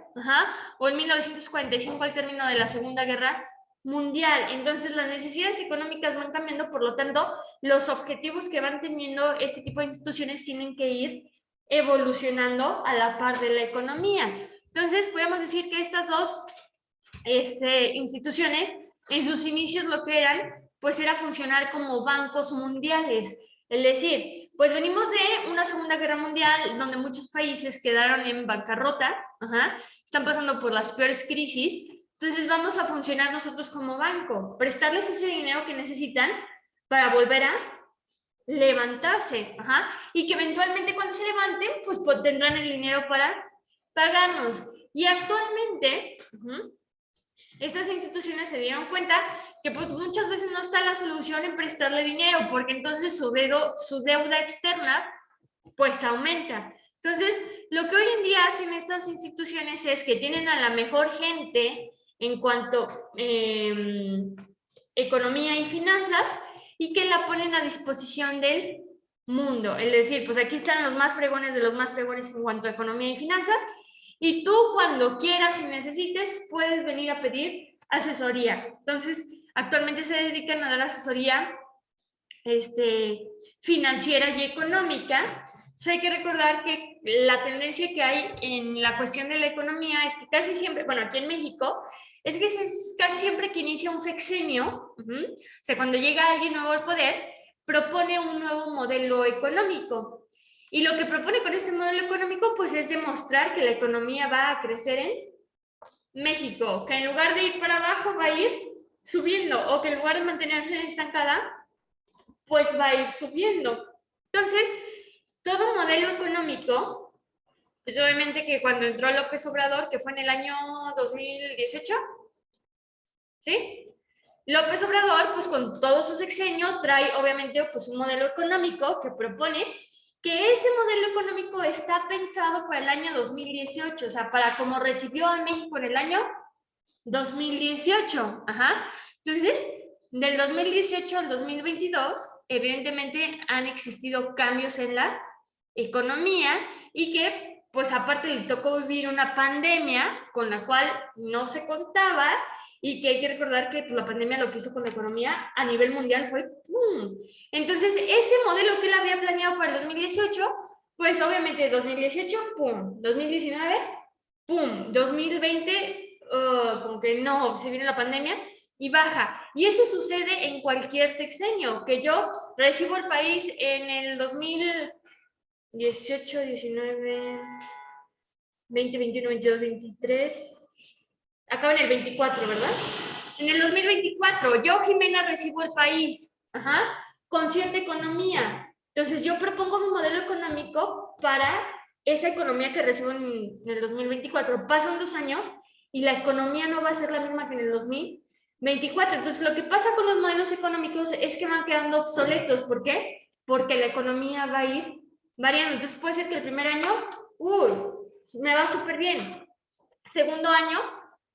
o en 1945 al término de la Segunda Guerra Mundial. Entonces las necesidades económicas van cambiando, por lo tanto los objetivos que van teniendo este tipo de instituciones tienen que ir evolucionando a la par de la economía. Entonces podemos decir que estas dos instituciones en sus inicios lo que eran pues era funcionar como bancos mundiales, es decir, pues venimos de una Segunda Guerra Mundial donde muchos países quedaron en bancarrota, están pasando por las peores crisis. Entonces vamos a funcionar nosotros como banco, prestarles ese dinero que necesitan para volver a levantarse, y que eventualmente cuando se levanten, pues tendrán el dinero para pagarnos. Y actualmente, estas instituciones se dieron cuenta que pues muchas veces no está la solución en prestarle dinero, porque entonces su deuda externa pues aumenta. Entonces, lo que hoy en día hacen estas instituciones es que tienen a la mejor gente en cuanto economía y finanzas, y que la ponen a disposición del mundo. Es decir, pues aquí están los más fregones de los más fregones en cuanto a economía y finanzas, y tú cuando quieras y necesites puedes venir a pedir asesoría. Entonces, actualmente se dedican a dar asesoría financiera y económica. So, hay que recordar que la tendencia que hay en la cuestión de la economía es que casi siempre, bueno, aquí en México, es que casi siempre que inicia un sexenio, o sea, cuando llega alguien nuevo al poder, propone un nuevo modelo económico. Y lo que propone con este modelo económico, pues es demostrar que la economía va a crecer en México, que en lugar de ir para abajo va a ir subiendo, o que en lugar de mantenerse estancada, pues va a ir subiendo. Entonces, todo modelo económico, pues obviamente que cuando entró López Obrador, que fue en el año 2018, ¿sí? López Obrador, pues con todo su sexenio, trae obviamente pues un modelo económico que propone que ese modelo económico está pensado para el año 2018, o sea, para como recibió a México en el año 2018. Entonces, del 2018 al 2022, evidentemente han existido cambios en la economía, y que, pues aparte le tocó vivir una pandemia con la cual no se contaba, y que hay que recordar que pues, la pandemia lo que hizo con la economía a nivel mundial fue ¡pum! Entonces, ese modelo que él había planeado para el 2018, pues obviamente 2018, ¡pum! 2019, ¡pum! 2020, como que no, se viene la pandemia y baja. Y eso sucede en cualquier sexenio, que yo recibo el país en el 2018, 19, 20, 21, 22, 23, acaba en el 24, ¿verdad? En el 2024, yo, Jimena, recibo el país, con cierta economía. Entonces, yo propongo mi modelo económico para esa economía que recibo en el 2024. Pasan 2 años y la economía no va a ser la misma que en el 2024. Entonces, lo que pasa con los modelos económicos es que van quedando obsoletos. ¿Por qué? Porque la economía va a ir variando. Entonces, puede ser que el primer año, me va súper bien. Segundo año,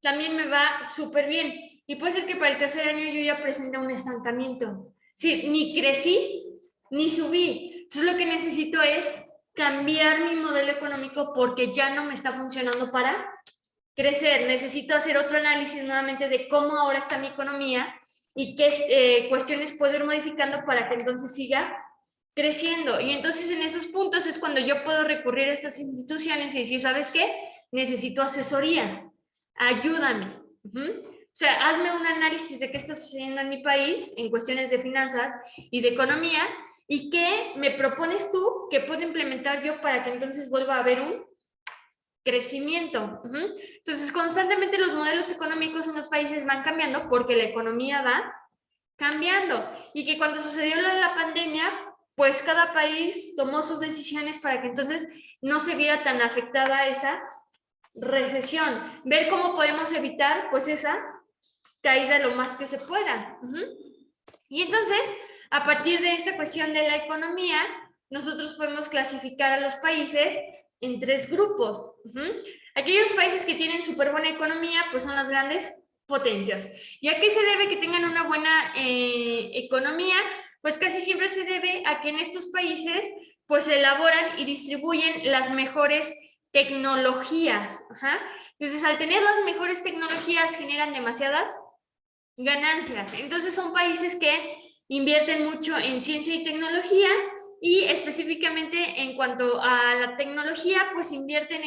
también me va súper bien. Y puede ser que para el tercer año yo ya presente un estancamiento. Sí, ni crecí, ni subí. Entonces lo que necesito es cambiar mi modelo económico porque ya no me está funcionando para crecer. Necesito hacer otro análisis nuevamente de cómo ahora está mi economía y qué cuestiones puedo ir modificando para que entonces siga creciendo. Y entonces en esos puntos es cuando yo puedo recurrir a estas instituciones y decir, ¿sabes qué? Necesito asesoría, ayúdame. O sea, hazme un análisis de qué está sucediendo en mi país en cuestiones de finanzas y de economía, y qué me propones tú que puedo implementar yo para que entonces vuelva a haber un crecimiento. Entonces, constantemente los modelos económicos en los países van cambiando porque la economía va cambiando, y que cuando sucedió lo de la pandemia, pues cada país tomó sus decisiones para que entonces no se viera tan afectada esa recesión. Ver cómo podemos evitar pues esa caída lo más que se pueda. Y entonces, a partir de esta cuestión de la economía, nosotros podemos clasificar a los países en 3 grupos. Aquellos países que tienen súper buena economía, pues son las grandes potencias. ¿Y a qué se debe que tengan una buena economía? Pues casi siempre se debe a que en estos países pues se elaboran y distribuyen las mejores tecnologías. Entonces, al tener las mejores tecnologías, generan demasiadas ganancias. Entonces, son países que invierten mucho en ciencia y tecnología, y específicamente en cuanto a la tecnología, pues invierten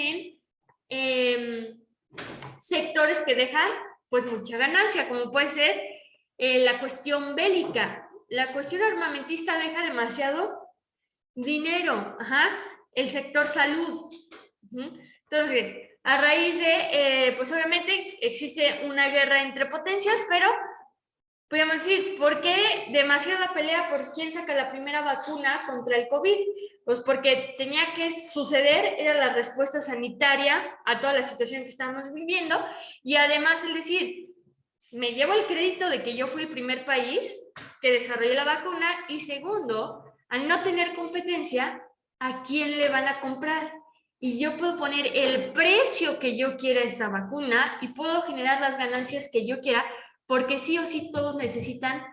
en sectores que dejan pues mucha ganancia, como puede ser la cuestión bélica. La cuestión armamentista deja demasiado dinero. El sector salud. Entonces, a raíz de, pues obviamente existe una guerra entre potencias, pero podríamos decir, ¿por qué demasiada pelea por quién saca la primera vacuna contra el COVID? Pues porque tenía que suceder, era la respuesta sanitaria a toda la situación que estamos viviendo, y además el decir, me llevo el crédito de que yo fui el primer país que desarrolló la vacuna, y segundo, al no tener competencia, ¿a quién le van a comprar? Y yo puedo poner el precio que yo quiera a esa vacuna y puedo generar las ganancias que yo quiera, porque sí o sí todos necesitan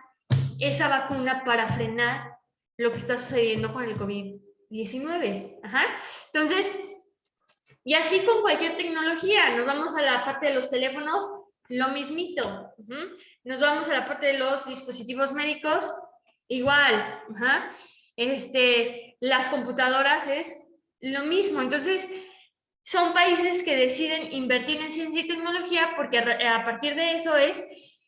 esa vacuna para frenar lo que está sucediendo con el COVID-19. Entonces, y así con cualquier tecnología, nos vamos a la parte de los teléfonos, lo mismito. Nos vamos a la parte de los dispositivos médicos, igual. Las computadoras es lo mismo. Entonces, son países que deciden invertir en ciencia y tecnología porque a partir de eso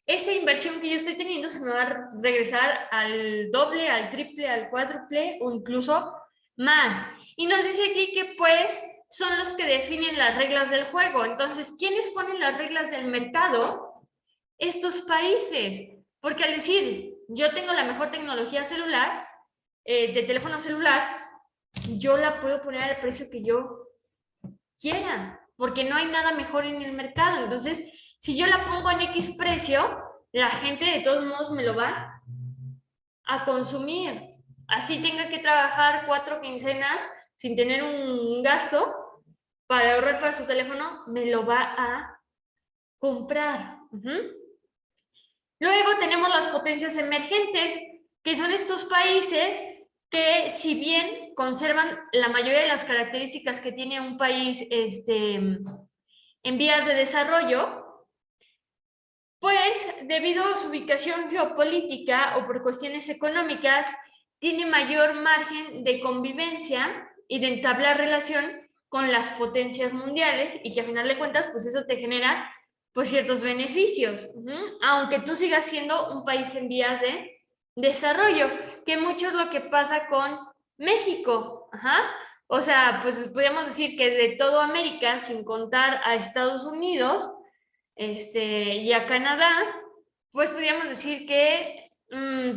esa inversión que yo estoy teniendo se me va a regresar al doble, al triple, al cuádruple o incluso más. Y nos dice aquí que pues son los que definen las reglas del juego. Entonces, ¿quiénes ponen las reglas del mercado? Estos países. Porque al decir, yo tengo la mejor tecnología celular, de teléfono celular, yo la puedo poner al precio que yo quiera, porque no hay nada mejor en el mercado. Entonces, si yo la pongo en X precio, la gente de todos modos me lo va a consumir. Así tenga que trabajar 4 quincenas sin tener un gasto para ahorrar para su teléfono, me lo va a comprar. Luego tenemos las potencias emergentes, que son estos países que, si bien conservan la mayoría de las características que tiene un país en vías de desarrollo, pues debido a su ubicación geopolítica o por cuestiones económicas, tiene mayor margen de convivencia y de entablar relación con las potencias mundiales, y que a final de cuentas, pues eso te genera pues ciertos beneficios, aunque tú sigas siendo un país en vías de desarrollo, que mucho es lo que pasa con México. O sea, pues podríamos decir que de toda América, sin contar a Estados Unidos y a Canadá, pues podríamos decir que,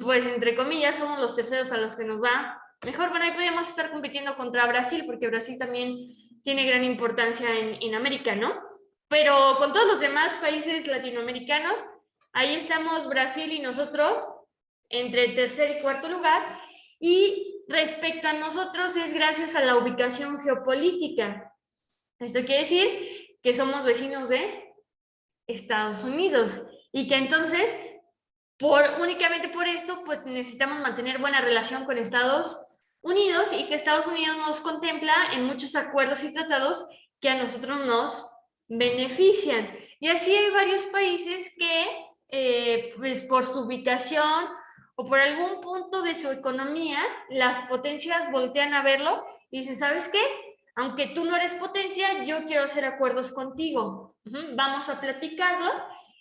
pues entre comillas, somos los terceros a los que nos va mejor. Bueno, ahí podríamos estar compitiendo contra Brasil, porque Brasil también tiene gran importancia en América, ¿no? Pero con todos los demás países latinoamericanos, ahí estamos Brasil y nosotros entre tercer y cuarto lugar. Y respecto a nosotros es gracias a la ubicación geopolítica. Esto quiere decir que somos vecinos de Estados Unidos y que entonces, únicamente por esto, pues necesitamos mantener buena relación con Estados Unidos, y que Estados Unidos nos contempla en muchos acuerdos y tratados que a nosotros nos benefician. Y así hay varios países que, pues por su ubicación o por algún punto de su economía, las potencias voltean a verlo y dicen, ¿sabes qué? Aunque tú no eres potencia, yo quiero hacer acuerdos contigo. Vamos a platicarlo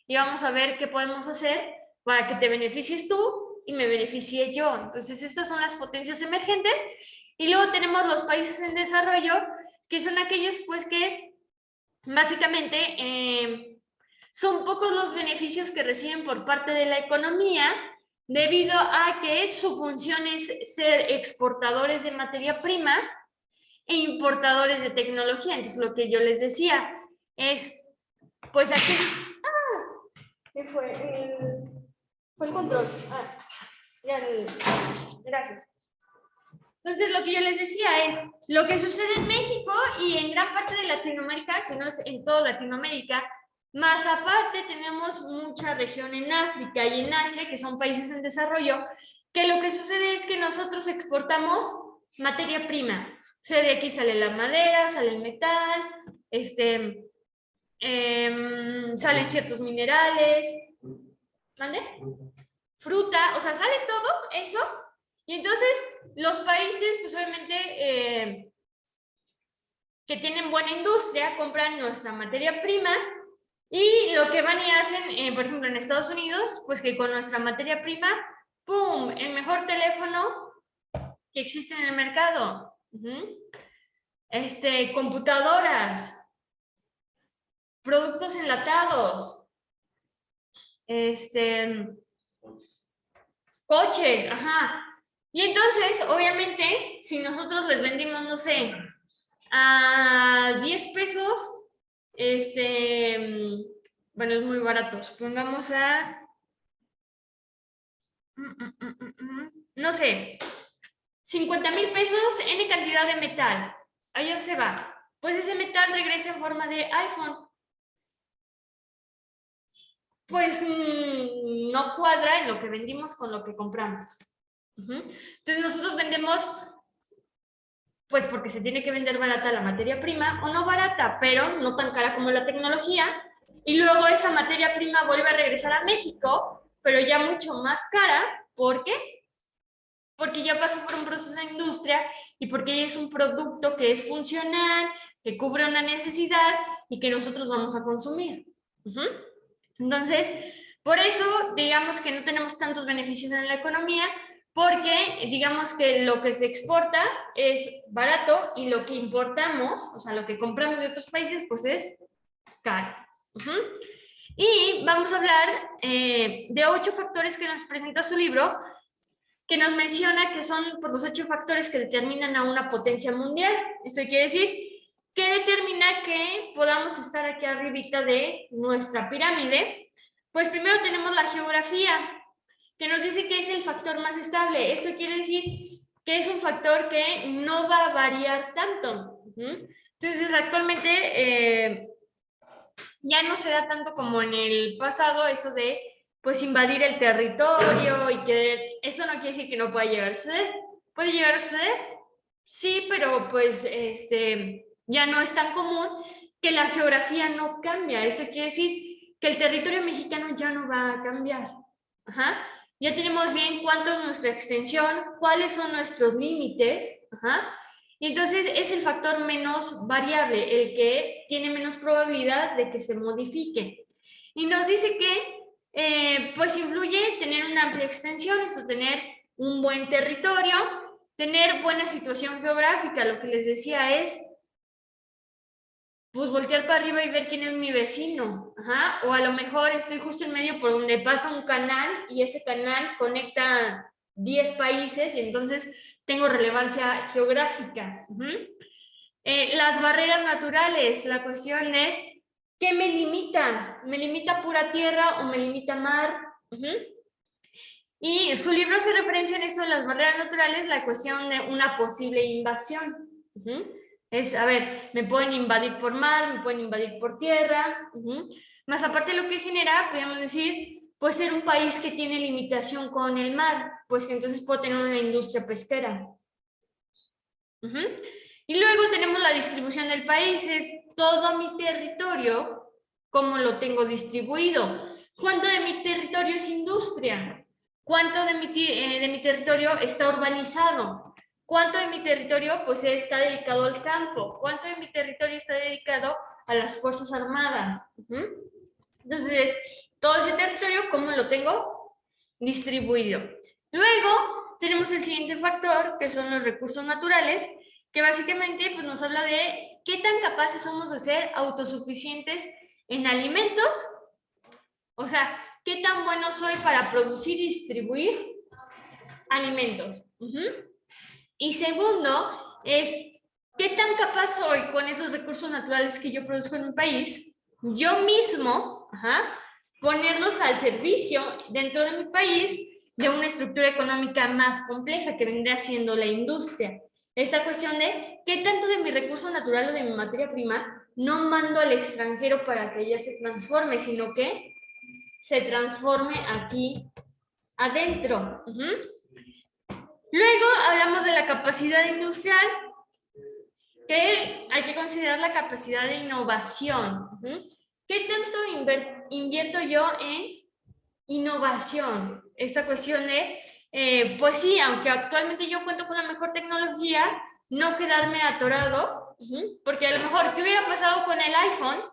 y vamos a ver qué podemos hacer para que te beneficies tú y me beneficie yo. Entonces, estas son las potencias emergentes. Y luego tenemos los países en desarrollo, que son aquellos pues que básicamente son pocos los beneficios que reciben por parte de la economía, debido a que su función es ser exportadores de materia prima e importadores de tecnología. Entonces, lo que yo les decía es, pues aquí... ¿Qué fue? Fue el control. Gracias. Entonces, lo que yo les decía es, lo que sucede en México y en gran parte de Latinoamérica, si no es en toda Latinoamérica, más aparte tenemos mucha región en África y en Asia, que son países en desarrollo, que lo que sucede es que nosotros exportamos materia prima. O sea, de aquí sale la madera, sale el metal, salen ciertos minerales, ¿vale? Fruta, o sea, sale todo eso. Y entonces los países, pues obviamente, que tienen buena industria, compran nuestra materia prima y lo que van y hacen, por ejemplo, en Estados Unidos, pues que con nuestra materia prima, ¡pum!, el mejor teléfono que existe en el mercado. Computadoras, productos enlatados, coches, ajá. Y entonces, obviamente, si nosotros les vendimos, no sé, a 10 pesos, bueno, es muy barato, supongamos a, no sé, 50,000 pesos en cantidad de metal, allá se va. Pues ese metal regresa en forma de iPhone. Pues no cuadra en lo que vendimos con lo que compramos. Entonces nosotros vendemos, pues porque se tiene que vender barata la materia prima, o no barata, pero no tan cara como la tecnología, y luego esa materia prima vuelve a regresar a México, pero ya mucho más cara. ¿Por qué? Porque ya pasó por un proceso de industria y porque ya es un producto que es funcional, que cubre una necesidad y que nosotros vamos a consumir. Entonces, por eso, digamos que no tenemos tantos beneficios en la economía, porque digamos que lo que se exporta es barato y lo que importamos, o sea, lo que compramos de otros países, pues es caro. Y vamos a hablar de 8 factores que nos presenta su libro, que nos menciona que son por los 8 factores que determinan a una potencia mundial. Esto quiere decir que determina que podamos estar aquí arribita de nuestra pirámide. Pues primero tenemos la geografía, que nos dice que es el factor más estable. Esto quiere decir que es un factor que no va a variar tanto. Entonces, actualmente ya no se da tanto como en el pasado eso de pues invadir el territorio y que eso no quiere decir que no pueda llegar a suceder. ¿Puede llegar a suceder? Sí, pero pues ya no es tan común, que la geografía no cambia. Esto quiere decir que el territorio mexicano ya no va a cambiar. Ajá. Ya tenemos bien cuánto es nuestra extensión, cuáles son nuestros límites. Ajá. Y entonces es el factor menos variable, el que tiene menos probabilidad de que se modifique. Y nos dice que pues influye tener una amplia extensión, esto, tener un buen territorio, tener buena situación geográfica. Lo que les decía es, pues voltear para arriba y ver quién es mi vecino. Ajá. O a lo mejor estoy justo en medio por donde pasa un canal y ese canal conecta 10 países y entonces tengo relevancia geográfica. Las barreras naturales, la cuestión de ¿qué me limita? ¿Me limita pura tierra o me limita mar? Y su libro hace referencia en esto de las barreras naturales, la cuestión de una posible invasión. Es, a ver, me pueden invadir por mar, me pueden invadir por tierra. Más aparte lo que genera, podemos decir, puede ser un país que tiene limitación con el mar, pues que entonces puede tener una industria pesquera. Y luego tenemos la distribución del país, es todo mi territorio, cómo lo tengo distribuido. ¿Cuánto de mi territorio es industria? ¿Cuánto de mi territorio está urbanizado? ¿Cuánto de mi territorio pues está dedicado al campo? ¿Cuánto de mi territorio está dedicado a las Fuerzas Armadas? Entonces, todo ese territorio, ¿cómo lo tengo distribuido? Luego, tenemos el siguiente factor, que son los recursos naturales, que básicamente pues, nos habla de qué tan capaces somos de ser autosuficientes en alimentos. O sea, qué tan bueno soy para producir y distribuir alimentos. Y segundo es, qué tan capaz soy con esos recursos naturales que yo produzco en mi país, yo mismo, ponerlos al servicio dentro de mi país de una estructura económica más compleja que vendría siendo la industria. Esta cuestión de qué tanto de mi recurso natural o de mi materia prima no mando al extranjero para que ella se transforme, sino que se transforme aquí adentro. Luego hablamos de la capacidad industrial, que hay que considerar la capacidad de innovación. ¿Qué tanto invierto yo en innovación? Esta cuestión de, pues sí, aunque actualmente yo cuento con la mejor tecnología, no quedarme atorado, porque a lo mejor, ¿qué hubiera pasado con el iPhone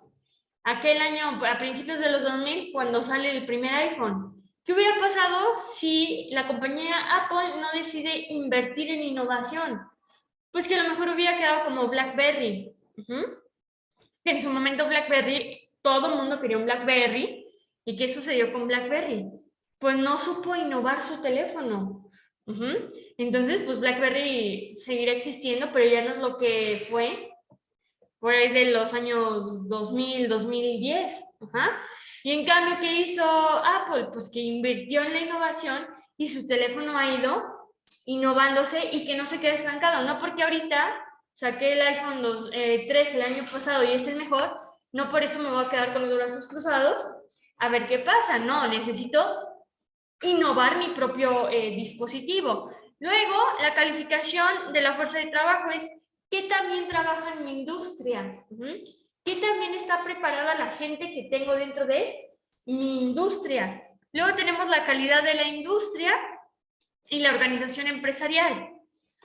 aquel año, a principios de los 2000, cuando sale el primer iPhone? ¿Qué hubiera pasado si la compañía Apple no decide invertir en innovación? Pues que a lo mejor hubiera quedado como BlackBerry. En su momento BlackBerry, todo el mundo quería un BlackBerry. ¿Y qué sucedió con BlackBerry? Pues no supo innovar su teléfono. Entonces, pues BlackBerry seguirá existiendo, pero ya no es lo que fue por ahí de los años 2000, 2010. Y en cambio, ¿qué hizo Apple? Pues que invirtió en la innovación y su teléfono ha ido innovándose y que no se quede estancado. No porque ahorita saqué el iPhone 3 el año pasado y es el mejor, no por eso me voy a quedar con los brazos cruzados a ver qué pasa. No, necesito innovar mi propio dispositivo. Luego, la calificación de la fuerza de trabajo es qué también trabaja en mi industria, qué también está preparada la gente que tengo dentro de mi industria. Luego tenemos la calidad de la industria y la organización empresarial.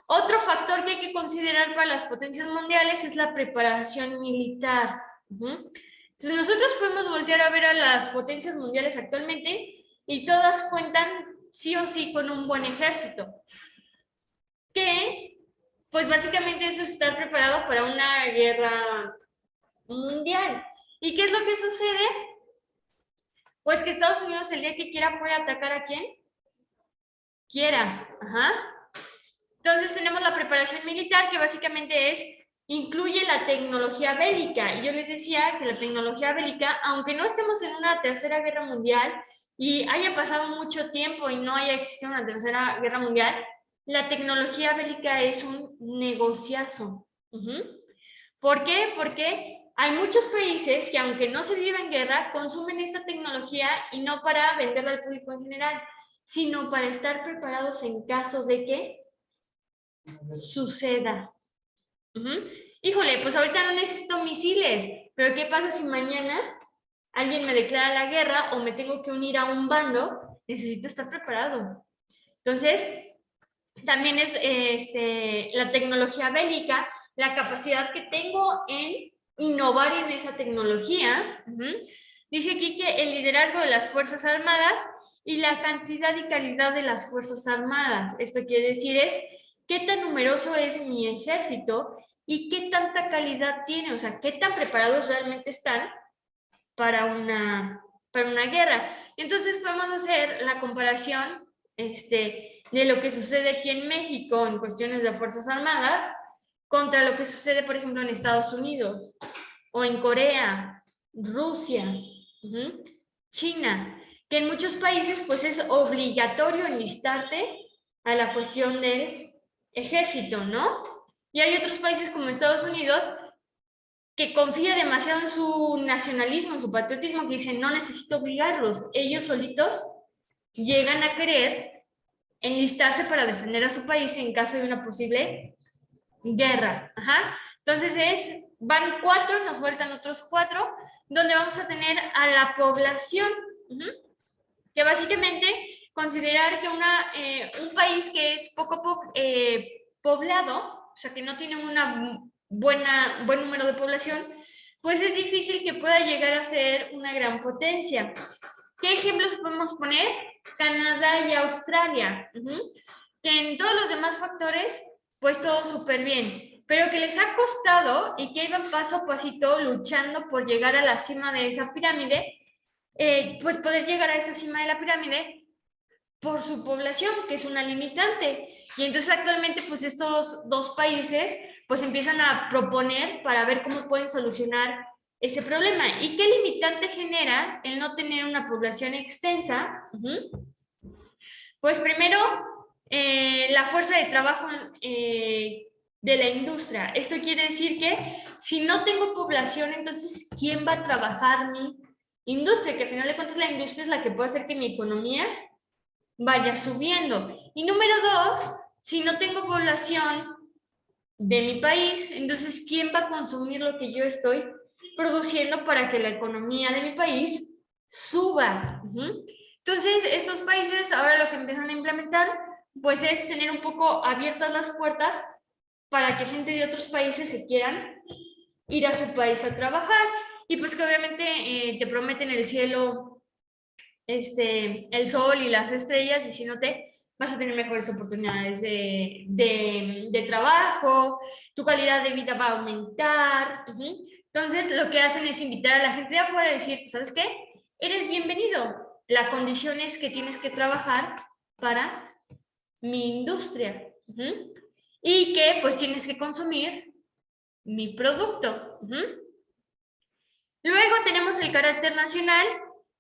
Otro factor que hay que considerar para las potencias mundiales es la preparación militar. Entonces nosotros podemos voltear a ver a las potencias mundiales actualmente y todas cuentan sí o sí con un buen ejército. Que, pues básicamente eso es estar preparado para una guerra mundial. ¿Y qué es lo que sucede? Pues que Estados Unidos el día que quiera puede atacar a quien quiera. Entonces tenemos la preparación militar, que básicamente incluye la tecnología bélica. Y yo les decía que la tecnología bélica, aunque no estemos en una tercera guerra mundial y haya pasado mucho tiempo y no haya existido una tercera guerra mundial, la tecnología bélica es un negociazo. ¿Por qué? Porque hay muchos países que, aunque no se vive en guerra, consumen esta tecnología y no para venderla al público en general, sino para estar preparados en caso de que suceda. Híjole, pues ahorita no necesito misiles, pero ¿qué pasa si mañana alguien me declara la guerra o me tengo que unir a un bando? Necesito estar preparado. Entonces, también es la tecnología bélica, la capacidad que tengo en innovar en esa tecnología. Dice aquí que el liderazgo de las Fuerzas Armadas y la cantidad y calidad de las Fuerzas Armadas. Esto quiere decir es qué tan numeroso es mi ejército y qué tanta calidad tiene, o sea, qué tan preparados realmente están para una guerra. Entonces podemos hacer la comparación de lo que sucede aquí en México en cuestiones de Fuerzas Armadas contra lo que sucede, por ejemplo, en Estados Unidos o en Corea, Rusia, China, que en muchos países pues es obligatorio enlistarte a la cuestión del ejército, ¿no? Y hay otros países como Estados Unidos que confía demasiado en su nacionalismo, en su patriotismo, que dicen no necesito obligarlos, ellos solitos llegan a querer enlistarse para defender a su país en caso de una posible guerra. Entonces van 4, nos vueltan otros 4, donde vamos a tener a la población, que básicamente considerar que un país que es poco poblado, o sea, que no tiene buen número de población, pues es difícil que pueda llegar a ser una gran potencia. ¿Qué ejemplos podemos poner? Canadá y Australia, que en todos los demás factores, pues todo súper bien, pero que les ha costado y que iban paso a pasito luchando por llegar a la cima de esa pirámide, pues poder llegar a esa cima de la pirámide por su población, que es una limitante. Y entonces actualmente pues estos dos países pues empiezan a proponer para ver cómo pueden solucionar ese problema. ¿Y qué limitante genera el no tener una población extensa? Pues primero, la fuerza de trabajo de la industria. Esto quiere decir que si no tengo población, entonces, ¿quién va a trabajar mi industria? Que al final de cuentas la industria es la que puede hacer que mi economía vaya subiendo. Y número dos, si no tengo población de mi país, entonces, ¿quién va a consumir lo que yo estoy produciendo para que la economía de mi país suba? Entonces, estos países ahora lo que empiezan a implementar, pues es tener un poco abiertas las puertas para que gente de otros países se quieran ir a su país a trabajar y pues que obviamente te prometen el cielo, el sol y las estrellas diciéndote vas a tener mejores oportunidades de trabajo, tu calidad de vida va a aumentar. Entonces, lo que hacen es invitar a la gente de afuera a decir, pues, ¿sabes qué? Eres bienvenido. La condición es que tienes que trabajar para mi industria. Y que pues tienes que consumir mi producto. Luego tenemos el carácter nacional,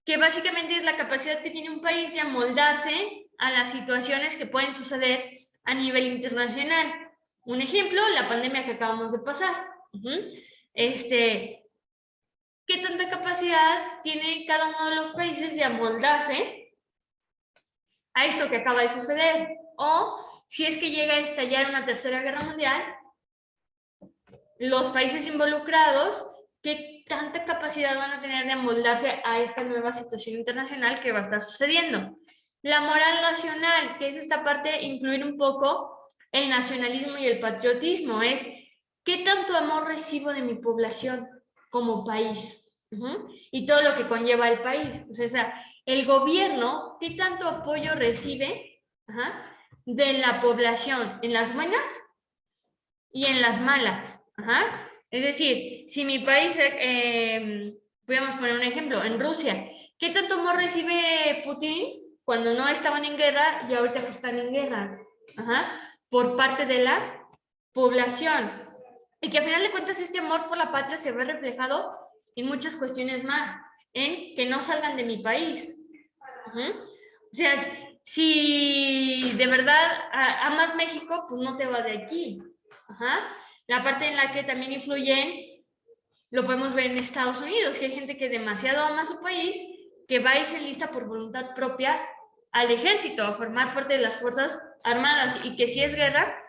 que básicamente es la capacidad que tiene un país de amoldarse a las situaciones que pueden suceder a nivel internacional. Un ejemplo, la pandemia que acabamos de pasar. ¿Qué tanta capacidad tiene cada uno de los países de amoldarse a esto que acaba de suceder? O si es que llega a estallar una tercera guerra mundial, los países involucrados, ¿qué tanta capacidad van a tener de amoldarse a esta nueva situación internacional que va a estar sucediendo? La moral nacional, que es esta parte, incluir un poco el nacionalismo y el patriotismo, es ¿qué tanto amor recibo de mi población como país? Y todo lo que conlleva el país. O sea, el gobierno, ¿qué tanto apoyo recibe de la población en las buenas y en las malas? Es decir, si mi país, podemos poner un ejemplo, en Rusia, ¿qué tanto amor recibe Putin cuando no estaban en guerra y ahorita que están en guerra? Por parte de la población. Y que al final de cuentas este amor por la patria se ve reflejado en muchas cuestiones más, en que no salgan de mi país. O sea, si de verdad amas México, pues no te vas de aquí. La parte en la que también influyen, lo podemos ver en Estados Unidos, que hay gente que demasiado ama su país, que va y se enlista por voluntad propia al ejército, a formar parte de las Fuerzas Armadas, y que si es guerra,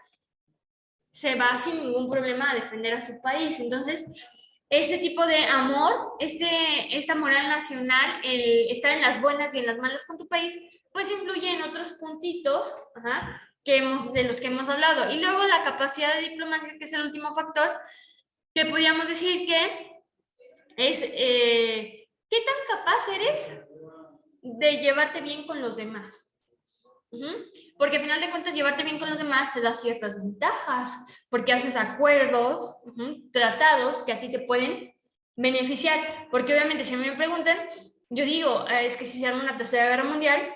se va sin ningún problema a defender a su país. Entonces, este tipo de amor, esta moral nacional, el estar en las buenas y en las malas con tu país, pues influye en otros puntitos de los que hemos hablado. Y luego la capacidad de diplomacia, que es el último factor, que podríamos decir que es qué tan capaz eres de llevarte bien con los demás. Porque al final de cuentas llevarte bien con los demás te da ciertas ventajas, porque haces acuerdos, tratados que a ti te pueden beneficiar, porque obviamente si a mí me preguntan, yo digo, es que si se arma una tercera guerra mundial,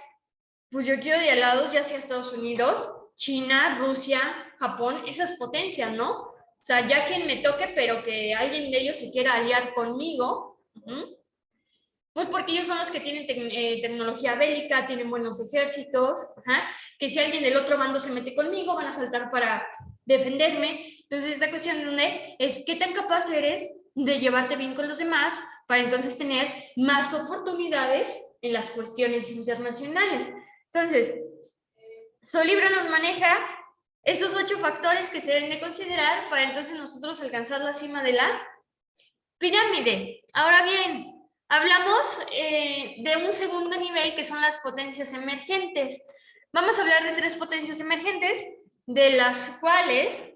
pues yo quiero de aliados ya sea Estados Unidos, China, Rusia, Japón, esas potencias, ¿no? O sea, ya quien me toque, pero que alguien de ellos se quiera aliar conmigo, pues porque ellos son los que tienen tecnología bélica, tienen buenos ejércitos, que si alguien del otro bando se mete conmigo, van a saltar para defenderme. Entonces, esta cuestión donde es qué tan capaz eres de llevarte bien con los demás para entonces tener más oportunidades en las cuestiones internacionales. Entonces, Solibro nos maneja estos 8 factores que se deben de considerar para entonces nosotros alcanzar la cima de la pirámide. Ahora bien, hablamos de un segundo nivel que son las potencias emergentes. Vamos a hablar de 3 potencias emergentes, de las cuales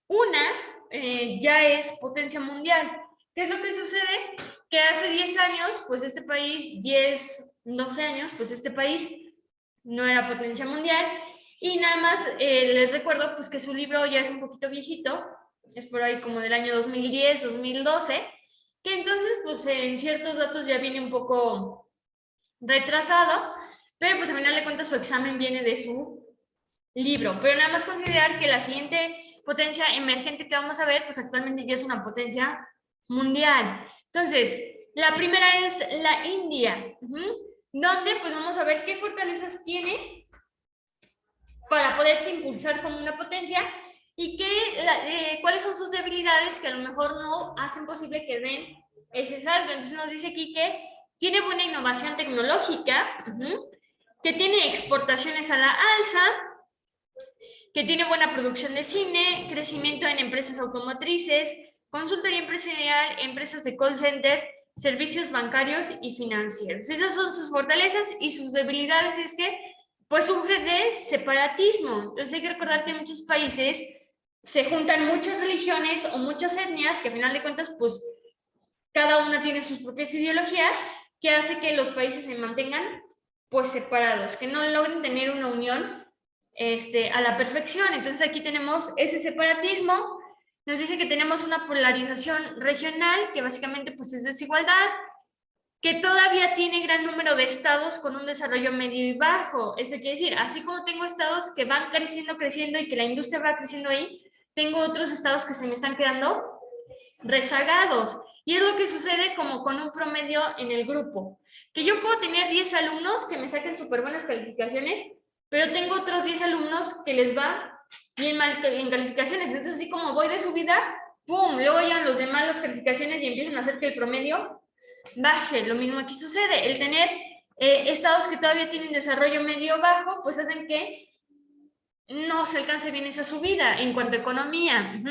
una ya es potencia mundial. ¿Qué es lo que sucede? Que hace 10 años, pues este país, 10, 12 años, pues este país no era potencia mundial, Y nada más les recuerdo pues que su libro ya es un poquito viejito, es por ahí como del año 2010, 2012, que entonces pues en ciertos datos ya viene un poco retrasado, pero pues a final de cuentas su examen viene de su libro. Pero nada más considerar que la siguiente potencia emergente que vamos a ver, pues actualmente ya es una potencia mundial. Entonces, la primera es la India, donde pues vamos a ver qué fortalezas tiene para poderse impulsar como una potencia y cuáles son sus debilidades que a lo mejor no hacen posible que den ese salto. Entonces nos dice aquí que tiene buena innovación tecnológica, que tiene exportaciones a la alza, que tiene buena producción de cine, crecimiento en empresas automotrices, consultoría empresarial, empresas de call center, servicios bancarios y financieros. Esas son sus fortalezas y sus debilidades es que pues sufre de separatismo. Entonces hay que recordar que en muchos países se juntan muchas religiones o muchas etnias que a final de cuentas pues cada una tiene sus propias ideologías que hace que los países se mantengan pues separados, que no logren tener una unión a la perfección. Entonces aquí tenemos ese separatismo, nos dice que tenemos una polarización regional, que básicamente pues es desigualdad, que todavía tiene gran número de estados con un desarrollo medio y bajo. Esto quiere decir, así como tengo estados que van creciendo, creciendo y que la industria va creciendo ahí, tengo otros estados que se me están quedando rezagados. Y es lo que sucede como con un promedio en el grupo, que yo puedo tener 10 alumnos que me saquen súper buenas calificaciones, pero tengo otros 10 alumnos que les va bien mal en calificaciones. Entonces, así como voy de subida, ¡pum! Luego llegan los demás las calificaciones y empiezan a hacer que el promedio baje. Lo mismo aquí sucede. El tener estados que todavía tienen desarrollo medio bajo, pues hacen que no se alcance bien esa subida en cuanto a economía.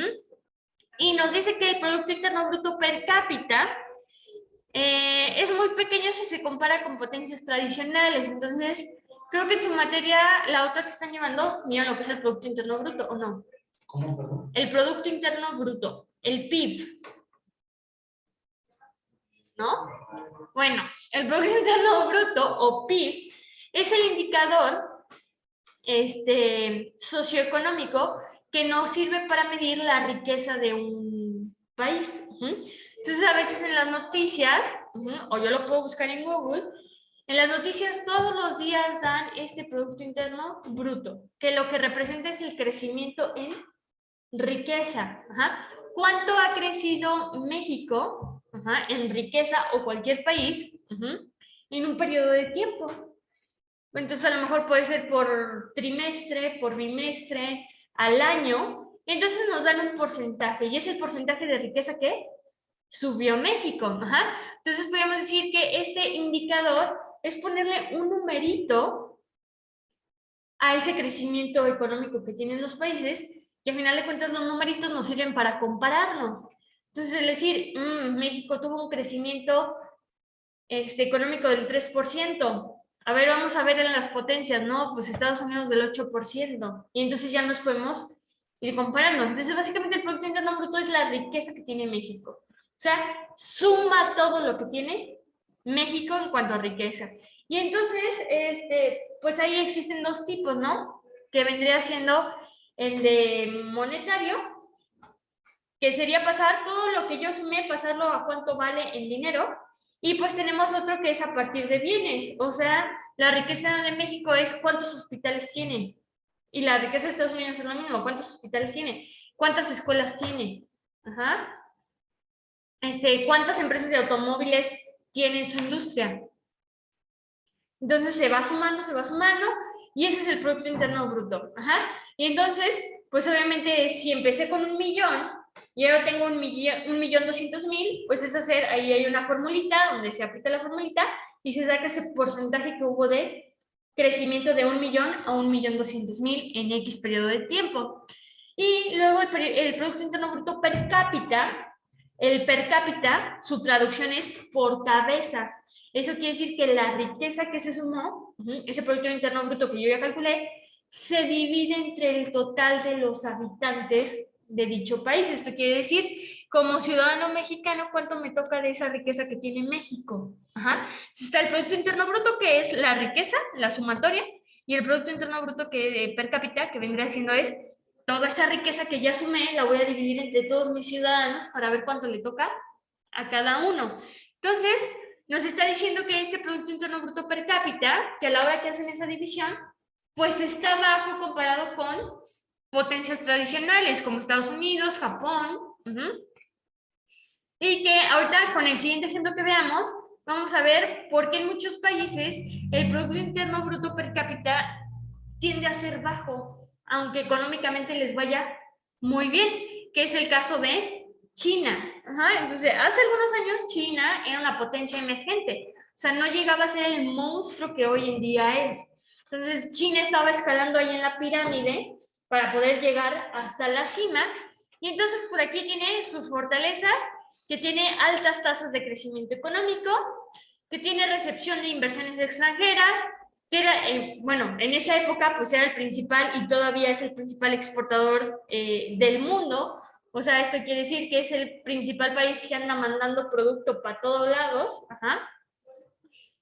Y nos dice que el Producto Interno Bruto per cápita es muy pequeño si se compara con potencias tradicionales. Entonces, creo que en su materia, la otra que están llevando, miren lo que es el Producto Interno Bruto, ¿o no? ¿Cómo, perdón? El Producto Interno Bruto, el PIB, ¿no? Bueno, el Producto Interno Bruto, o PIB, es el indicador socioeconómico que nos sirve para medir la riqueza de un país. Entonces, a veces en las noticias, o yo lo puedo buscar en Google, en las noticias todos los días dan este Producto Interno Bruto, que lo que representa es el crecimiento en riqueza. ¿Cuánto ha crecido México en riqueza o cualquier país en un periodo de tiempo? Entonces a lo mejor puede ser por trimestre, por bimestre, al año. Entonces nos dan un porcentaje y es el porcentaje de riqueza que subió México. Entonces podríamos decir que este indicador es ponerle un numerito a ese crecimiento económico que tienen los países y al final de cuentas los numeritos nos sirven para compararnos. Entonces es decir, México tuvo un crecimiento económico del 3%. A ver, vamos a ver en las potencias, ¿no? Pues Estados Unidos del 8%. Y entonces ya nos podemos ir comparando. Entonces, básicamente el Producto Interno Bruto es la riqueza que tiene México. O sea, suma todo lo que tiene México en cuanto a riqueza. Y entonces, pues ahí existen dos tipos, ¿no? Que vendría siendo el de monetario, que sería pasar todo lo que yo sumé, pasarlo a cuánto vale en dinero. Y pues tenemos otro que es a partir de bienes, o sea, la riqueza de México es cuántos hospitales tiene. Y la riqueza de Estados Unidos es lo mismo, cuántos hospitales tiene, cuántas escuelas tiene, cuántas empresas de automóviles tiene en su industria. Entonces se va sumando, y ese es el Producto Interno Bruto. Y entonces, pues obviamente si empecé con 1 millón, y ahora tengo 1.200.000, pues es hacer, ahí hay una formulita donde se aplica la formulita y se saca ese porcentaje que hubo de crecimiento de 1 millón a 1.200.000 en X periodo de tiempo. Y luego el Producto Interno Bruto per cápita, el per cápita, su traducción es por cabeza. Eso quiere decir que la riqueza que se sumó, ese Producto Interno Bruto que yo ya calculé, se divide entre el total de los habitantes de dicho país. Esto quiere decir, como ciudadano mexicano, ¿cuánto me toca de esa riqueza que tiene México? Entonces está el Producto Interno Bruto, que es la riqueza, la sumatoria, y el Producto Interno Bruto que, per cápita, que vendría siendo es toda esa riqueza que ya sumé, la voy a dividir entre todos mis ciudadanos para ver cuánto le toca a cada uno. Entonces, nos está diciendo que este Producto Interno Bruto per cápita, que a la hora que hacen esa división, pues está bajo comparado con potencias tradicionales como Estados Unidos, Japón, y que ahorita con el siguiente ejemplo que veamos, vamos a ver por qué en muchos países el Producto Interno Bruto per cápita tiende a ser bajo, aunque económicamente les vaya muy bien, que es el caso de China. Entonces, hace algunos años China era una potencia emergente, o sea, no llegaba a ser el monstruo que hoy en día es. Entonces, China estaba escalando ahí en la pirámide para poder llegar hasta la cima, y entonces por aquí tiene sus fortalezas, que tiene altas tasas de crecimiento económico, que tiene recepción de inversiones extranjeras, que era, bueno, en esa época pues era el principal y todavía es el principal exportador del mundo. O sea, esto quiere decir que es el principal país que anda mandando producto para todos lados,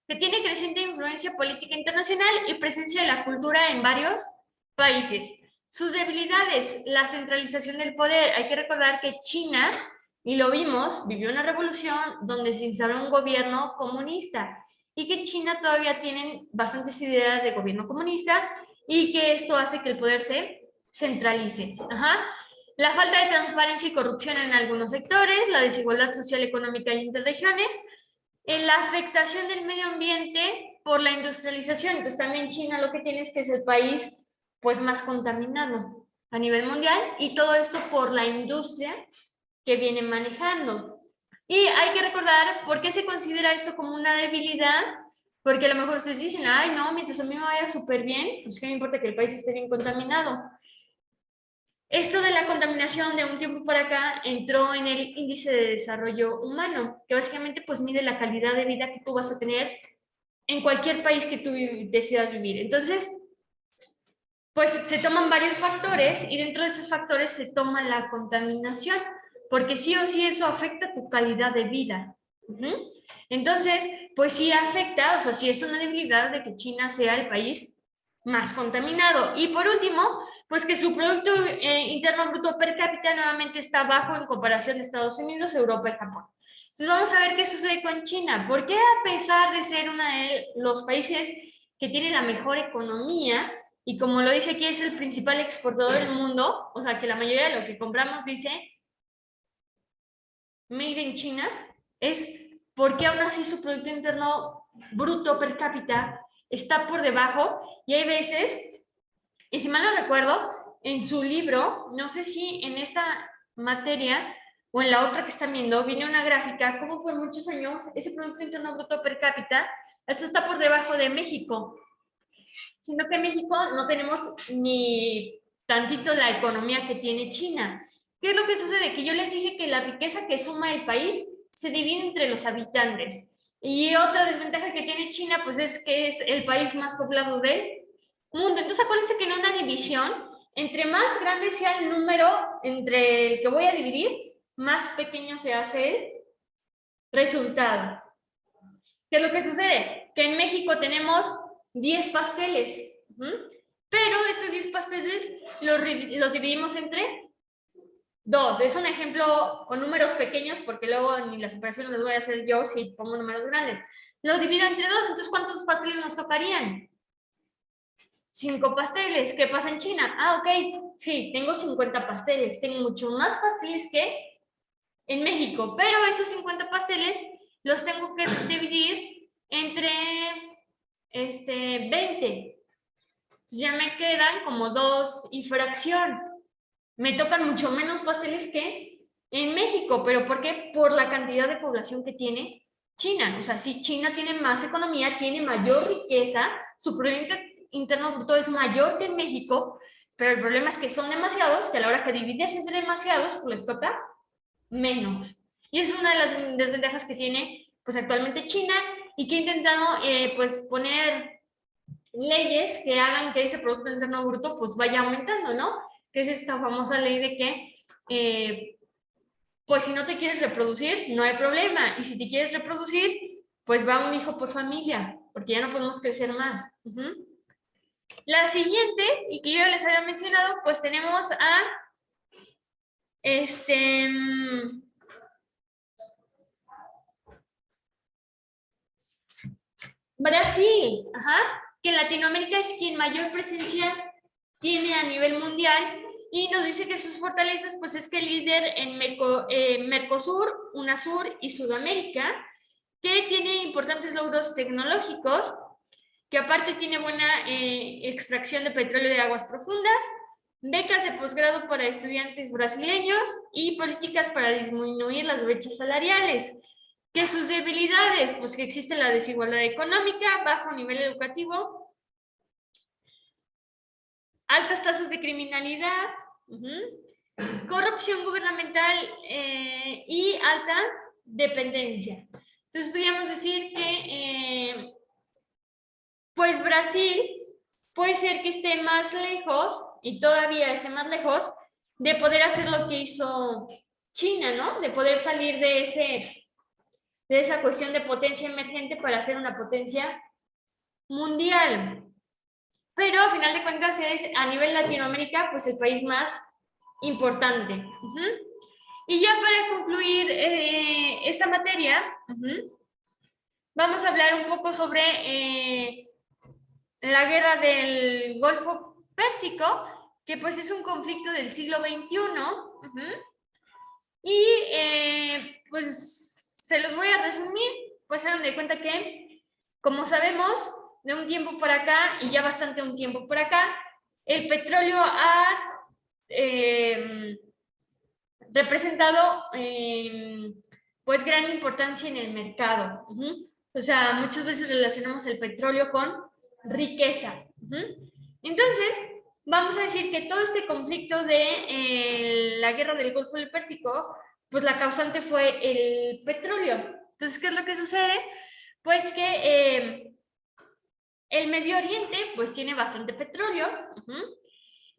que tiene creciente influencia política internacional y presencia de la cultura en varios países. Sus debilidades, la centralización del poder. Hay que recordar que China, y lo vimos, vivió una revolución donde se instaló un gobierno comunista, y que en China todavía tienen bastantes ideas de gobierno comunista, y que esto hace que el poder se centralice. La falta de transparencia y corrupción en algunos sectores, la desigualdad social, económica y interregiones, en la afectación del medio ambiente por la industrialización. Entonces también China lo que tiene es que es el país pues más contaminado a nivel mundial, y todo esto por la industria que viene manejando. Y hay que recordar por qué se considera esto como una debilidad, porque a lo mejor ustedes dicen, ay no, mientras a mí me vaya súper bien, pues qué me importa que el país esté bien contaminado. Esto de la contaminación de un tiempo para acá entró en el índice de desarrollo humano, que básicamente pues mide la calidad de vida que tú vas a tener en cualquier país que tú decidas vivir. Entonces, pues se toman varios factores, y dentro de esos factores se toma la contaminación, porque sí o sí eso afecta tu calidad de vida. Entonces, pues sí afecta, o sea, sí es una debilidad de que China sea el país más contaminado. Y por último, pues que su Producto Interno Bruto per cápita nuevamente está bajo en comparación de Estados Unidos, Europa y Japón. Entonces vamos a ver qué sucede con China. ¿Por qué, a pesar de ser uno de los países que tiene la mejor economía, y como lo dice aquí, es el principal exportador del mundo, o sea que la mayoría de lo que compramos dice Made in China, es porque aún así su Producto Interno Bruto per cápita está por debajo? Y hay veces, y si mal no recuerdo, en su libro, no sé si en esta materia o en la otra que están viendo, viene una gráfica como por muchos años ese Producto Interno Bruto per cápita hasta está por debajo de México, sino que en México no tenemos ni tantito la economía que tiene China. ¿Qué es lo que sucede? Que yo les dije que la riqueza que suma el país se divide entre los habitantes. Y otra desventaja que tiene China, pues es que es el país más poblado del mundo. Entonces acuérdense que en una división, entre más grande sea el número entre el que voy a dividir, más pequeño se hace el resultado. ¿Qué es lo que sucede? Que en México tenemos 10 pasteles, pero estos 10 pasteles los dividimos entre 2. Es un ejemplo con números pequeños, porque luego ni las operaciones las voy a hacer yo si pongo números grandes. Los divido entre 2, entonces ¿cuántos pasteles nos tocarían? 5 pasteles. ¿Qué pasa en China? Ah, ok, sí, tengo 50 pasteles, tengo mucho más pasteles que en México, pero esos 50 pasteles los tengo que dividir entre 20. Ya me quedan como 2 y fracción. Me tocan mucho menos pasteles que en México. ¿Pero por qué? Por la cantidad de población que tiene China. O sea, si China tiene más economía, tiene mayor riqueza, su Producto Interno Bruto es mayor que en México, pero el problema es que son demasiados, que a la hora que divides entre demasiados, pues les toca menos. Y es una de las desventajas que tiene pues actualmente China, y que ha intentado pues poner leyes que hagan que ese Producto Interno Bruto pues vaya aumentando, ¿no? Que es esta famosa ley de que pues si no te quieres reproducir, no hay problema, y si te quieres reproducir, pues va un hijo por familia, porque ya no podemos crecer más. La siguiente, y que yo ya les había mencionado, pues tenemos a Brasil, ajá, que en Latinoamérica es quien mayor presencia tiene a nivel mundial, y nos dice que sus fortalezas pues es que el líder en Mercosur, UNASUR y Sudamérica, que tiene importantes logros tecnológicos, que aparte tiene buena extracción de petróleo de aguas profundas, becas de posgrado para estudiantes brasileños y políticas para disminuir las brechas salariales. ¿Qué sus debilidades? Pues que existe la desigualdad económica, bajo nivel educativo, altas tasas de criminalidad, corrupción gubernamental y alta dependencia. Entonces podríamos decir que pues Brasil puede ser que esté más lejos, y todavía esté más lejos, de poder hacer lo que hizo China, ¿no? De poder salir de esa cuestión de potencia emergente para ser una potencia mundial. Pero a final de cuentas es a nivel Latinoamérica pues el país más importante. Y ya para concluir esta materia, vamos a hablar un poco sobre la guerra del Golfo Pérsico, que pues es un conflicto del siglo XXI. Y pues se los voy a resumir, pues hagan de cuenta que, como sabemos, de un tiempo por acá, y ya bastante un tiempo por acá, el petróleo ha representado pues gran importancia en el mercado. O sea, muchas veces relacionamos el petróleo con riqueza. Entonces, vamos a decir que todo este conflicto de la guerra del Golfo del Pérsico, pues la causante fue el petróleo. Entonces, ¿qué es lo que sucede? Pues que el Medio Oriente pues tiene bastante petróleo,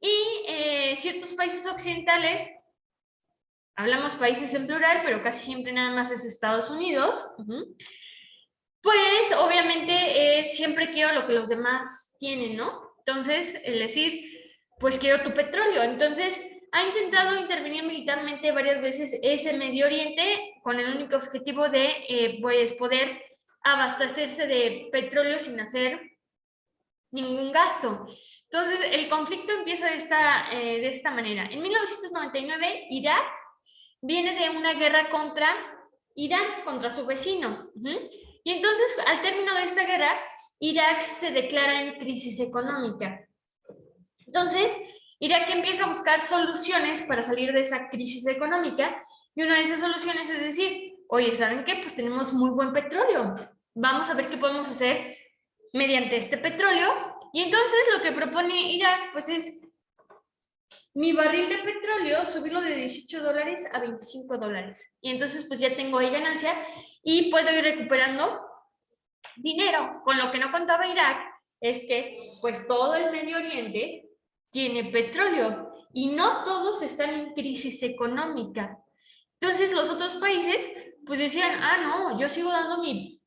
y ciertos países occidentales, hablamos países en plural, pero casi siempre nada más es Estados Unidos, pues obviamente siempre quiero lo que los demás tienen, ¿no? Entonces, es decir, pues quiero tu petróleo. Entonces, ha intentado intervenir militarmente varias veces ese Medio Oriente con el único objetivo de pues poder abastecerse de petróleo sin hacer ningún gasto. Entonces, el conflicto empieza de esta manera. En 1999, Irak viene de una guerra contra Irán, contra su vecino. Y entonces, al término de esta guerra, Irak se declara en crisis económica. Entonces, Irak empieza a buscar soluciones para salir de esa crisis económica, y una de esas soluciones es decir, oye, ¿saben qué? Pues tenemos muy buen petróleo. Vamos a ver qué podemos hacer mediante este petróleo. Y entonces lo que propone Irak pues es mi barril de petróleo subirlo de $18 a $25, y entonces pues ya tengo ahí ganancia y puedo ir recuperando dinero. Con lo que no contaba Irak es que pues todo el Medio Oriente tiene petróleo y no todos están en crisis económica. Entonces los otros países pues decían, no, yo sigo dando mi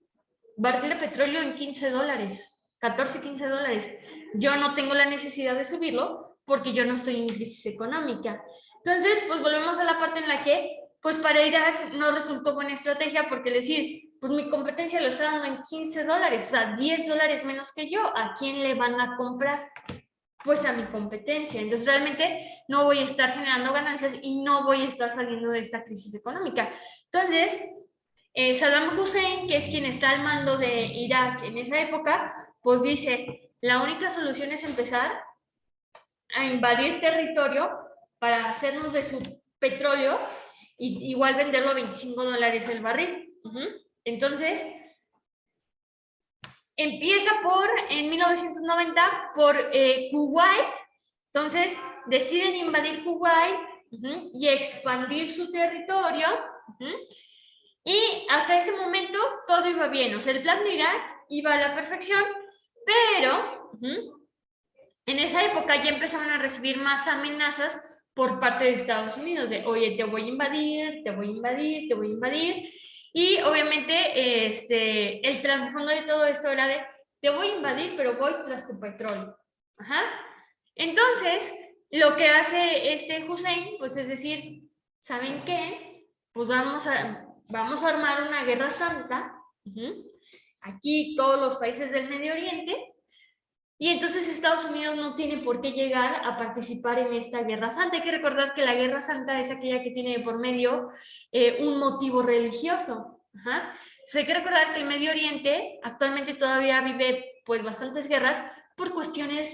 barril de petróleo en $15, 14, $15. Yo no tengo la necesidad de subirlo porque yo no estoy en crisis económica. Entonces, pues volvemos a la parte en la que, pues para Irak no resultó buena estrategia, porque decir, pues mi competencia lo está dando en $15, o sea, $10 menos que yo, ¿a quién le van a comprar? Pues a mi competencia. Entonces realmente no voy a estar generando ganancias y no voy a estar saliendo de esta crisis económica. Entonces, Saddam Hussein, que es quien está al mando de Irak en esa época, pues dice, la única solución es empezar a invadir territorio para hacernos de su petróleo y igual venderlo a $25 el barril. Entonces, empieza en 1990 por Kuwait. Entonces, deciden invadir Kuwait y expandir su territorio. Y hasta ese momento todo iba bien, o sea, el plan de Irak iba a la perfección, pero en esa época ya empezaron a recibir más amenazas por parte de Estados Unidos, de, oye, te voy a invadir, te voy a invadir, te voy a invadir. Y obviamente el trasfondo de todo esto era de, te voy a invadir, pero voy tras tu petróleo. Ajá. Entonces, lo que hace este Hussein, pues es decir, ¿saben qué? Pues vamos a armar una guerra santa, aquí todos los países del Medio Oriente, y entonces Estados Unidos no tiene por qué llegar a participar en esta guerra santa. Hay que recordar que la guerra santa es aquella que tiene por medio un motivo religioso. Ajá. Entonces hay que recordar que el Medio Oriente actualmente todavía vive pues bastantes guerras por cuestiones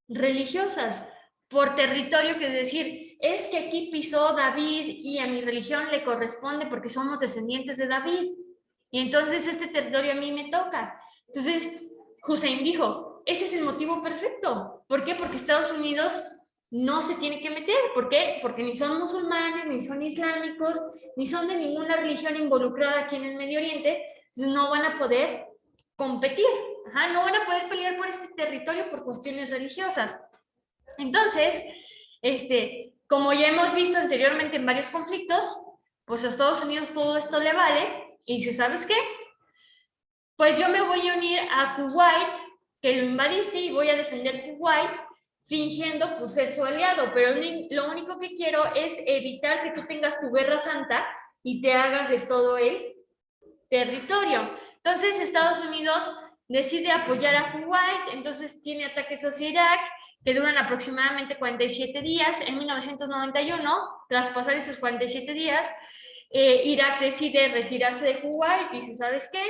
religiosas, por territorio, que es decir, es que aquí pisó David y a mi religión le corresponde porque somos descendientes de David. Y entonces este territorio a mí me toca. Entonces Hussein dijo, ese es el motivo perfecto. ¿Por qué? Porque Estados Unidos no se tiene que meter. ¿Por qué? Porque ni son musulmanes, ni son islámicos, ni son de ninguna religión involucrada aquí en el Medio Oriente. Entonces no van a poder competir. Ajá, no van a poder pelear por este territorio por cuestiones religiosas. Entonces, como ya hemos visto anteriormente en varios conflictos, pues a Estados Unidos todo esto le vale y dice, ¿sabes qué? Pues yo me voy a unir a Kuwait, que lo invadiste, y voy a defender Kuwait fingiendo pues ser su aliado, pero lo único que quiero es evitar que tú tengas tu guerra santa y te hagas de todo el territorio. Entonces Estados Unidos decide apoyar a Kuwait, entonces tiene ataques hacia Irak que duran aproximadamente 47 días. En 1991, tras pasar esos 47 días, Irak decide retirarse de Kuwait y dice, ¿sabes qué?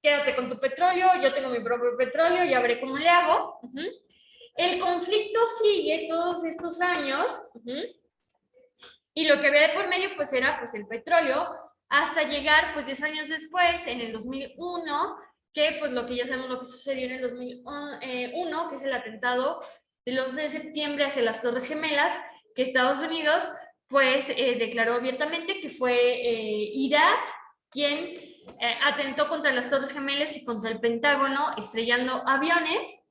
Quédate con tu petróleo, yo tengo mi propio petróleo, ya veré cómo le hago. El conflicto sigue todos estos años, y lo que había de por medio pues era pues el petróleo, hasta llegar pues 10 años después, en el 2001, que pues lo que ya sabemos lo que sucedió en el 2001, que es el atentado del 11 de septiembre hacia las Torres Gemelas, que Estados Unidos pues declaró abiertamente que fue Irak quien atentó contra las Torres Gemelas y contra el Pentágono, estrellando aviones.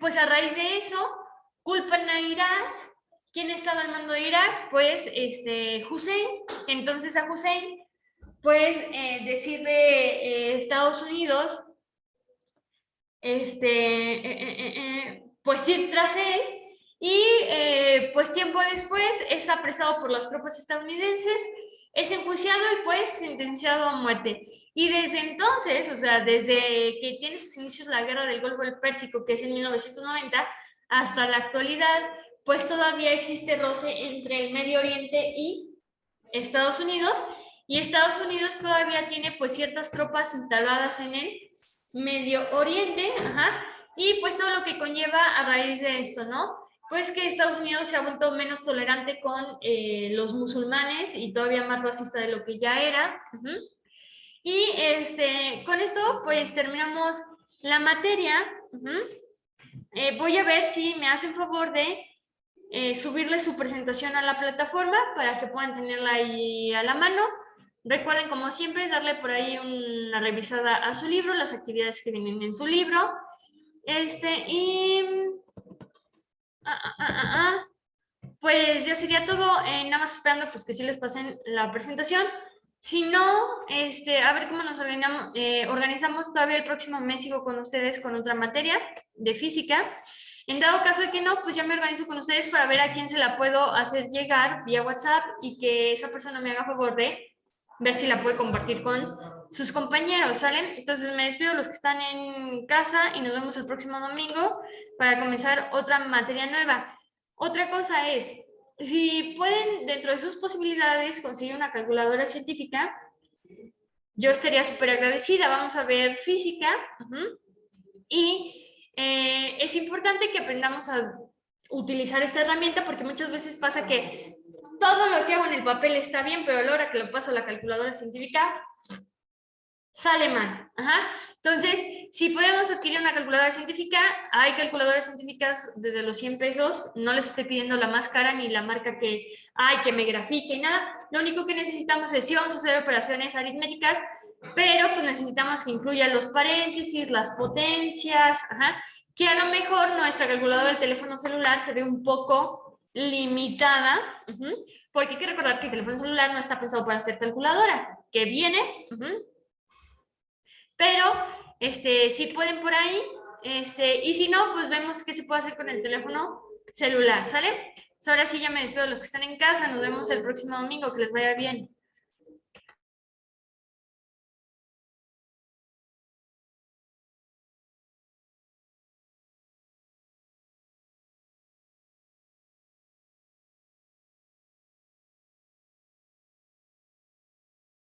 Pues a raíz de eso, culpan a Irak. ¿Quién estaba al mando de Irak? Pues Hussein. Entonces a Hussein, pues decide Estados Unidos, pues ir tras él, y pues tiempo después es apresado por las tropas estadounidenses, es enjuiciado y pues sentenciado a muerte. Y desde entonces, o sea, desde que tiene sus inicios la guerra del Golfo del Pérsico, que es en 1990, hasta la actualidad, pues todavía existe roce entre el Medio Oriente y Estados Unidos, y Estados Unidos todavía tiene pues ciertas tropas instaladas en el Medio Oriente, y pues todo lo que conlleva a raíz de esto, ¿no? Pues que Estados Unidos se ha vuelto menos tolerante con los musulmanes y todavía más racista de lo que ya era. Y con esto pues terminamos la materia. Voy a ver si me hacen favor de subirle su presentación a la plataforma para que puedan tenerla ahí a la mano. Recuerden, como siempre, darle por ahí una revisada a su libro, las actividades que vienen en su libro. Pues ya sería todo, nada más esperando pues que sí les pasen la presentación. Si no, a ver cómo nos organizamos. Todavía el próximo mes sigo con ustedes con otra materia de física. En dado caso de que no, pues ya me organizo con ustedes para ver a quién se la puedo hacer llegar vía WhatsApp y que esa persona me haga favor de ver si la puede compartir con sus compañeros, ¿salen? Entonces me despido los que están en casa y nos vemos el próximo domingo para comenzar otra materia nueva. Otra cosa es, si pueden, dentro de sus posibilidades, conseguir una calculadora científica, yo estaría súper agradecida. Vamos a ver física. Y es importante que aprendamos a utilizar esta herramienta, porque muchas veces pasa que todo lo que hago en el papel está bien, pero a la hora que lo paso a la calculadora científica, sale mal. Entonces, si podemos adquirir una calculadora científica, hay calculadoras científicas desde los 100 pesos, no les estoy pidiendo la más cara ni la marca que me grafique, nada. Lo único que necesitamos es, sí vamos a hacer operaciones aritméticas, pero pues necesitamos que incluya los paréntesis, las potencias, que a lo mejor nuestra calculadora del teléfono celular se ve un poco limitada, porque hay que recordar que el teléfono celular no está pensado para hacer calculadora, que viene, pero Si pueden por ahí, y si no, pues vemos qué se puede hacer con el teléfono celular, ¿sale? Ahora sí ya me despido de los que están en casa, nos vemos el próximo domingo, que les vaya bien.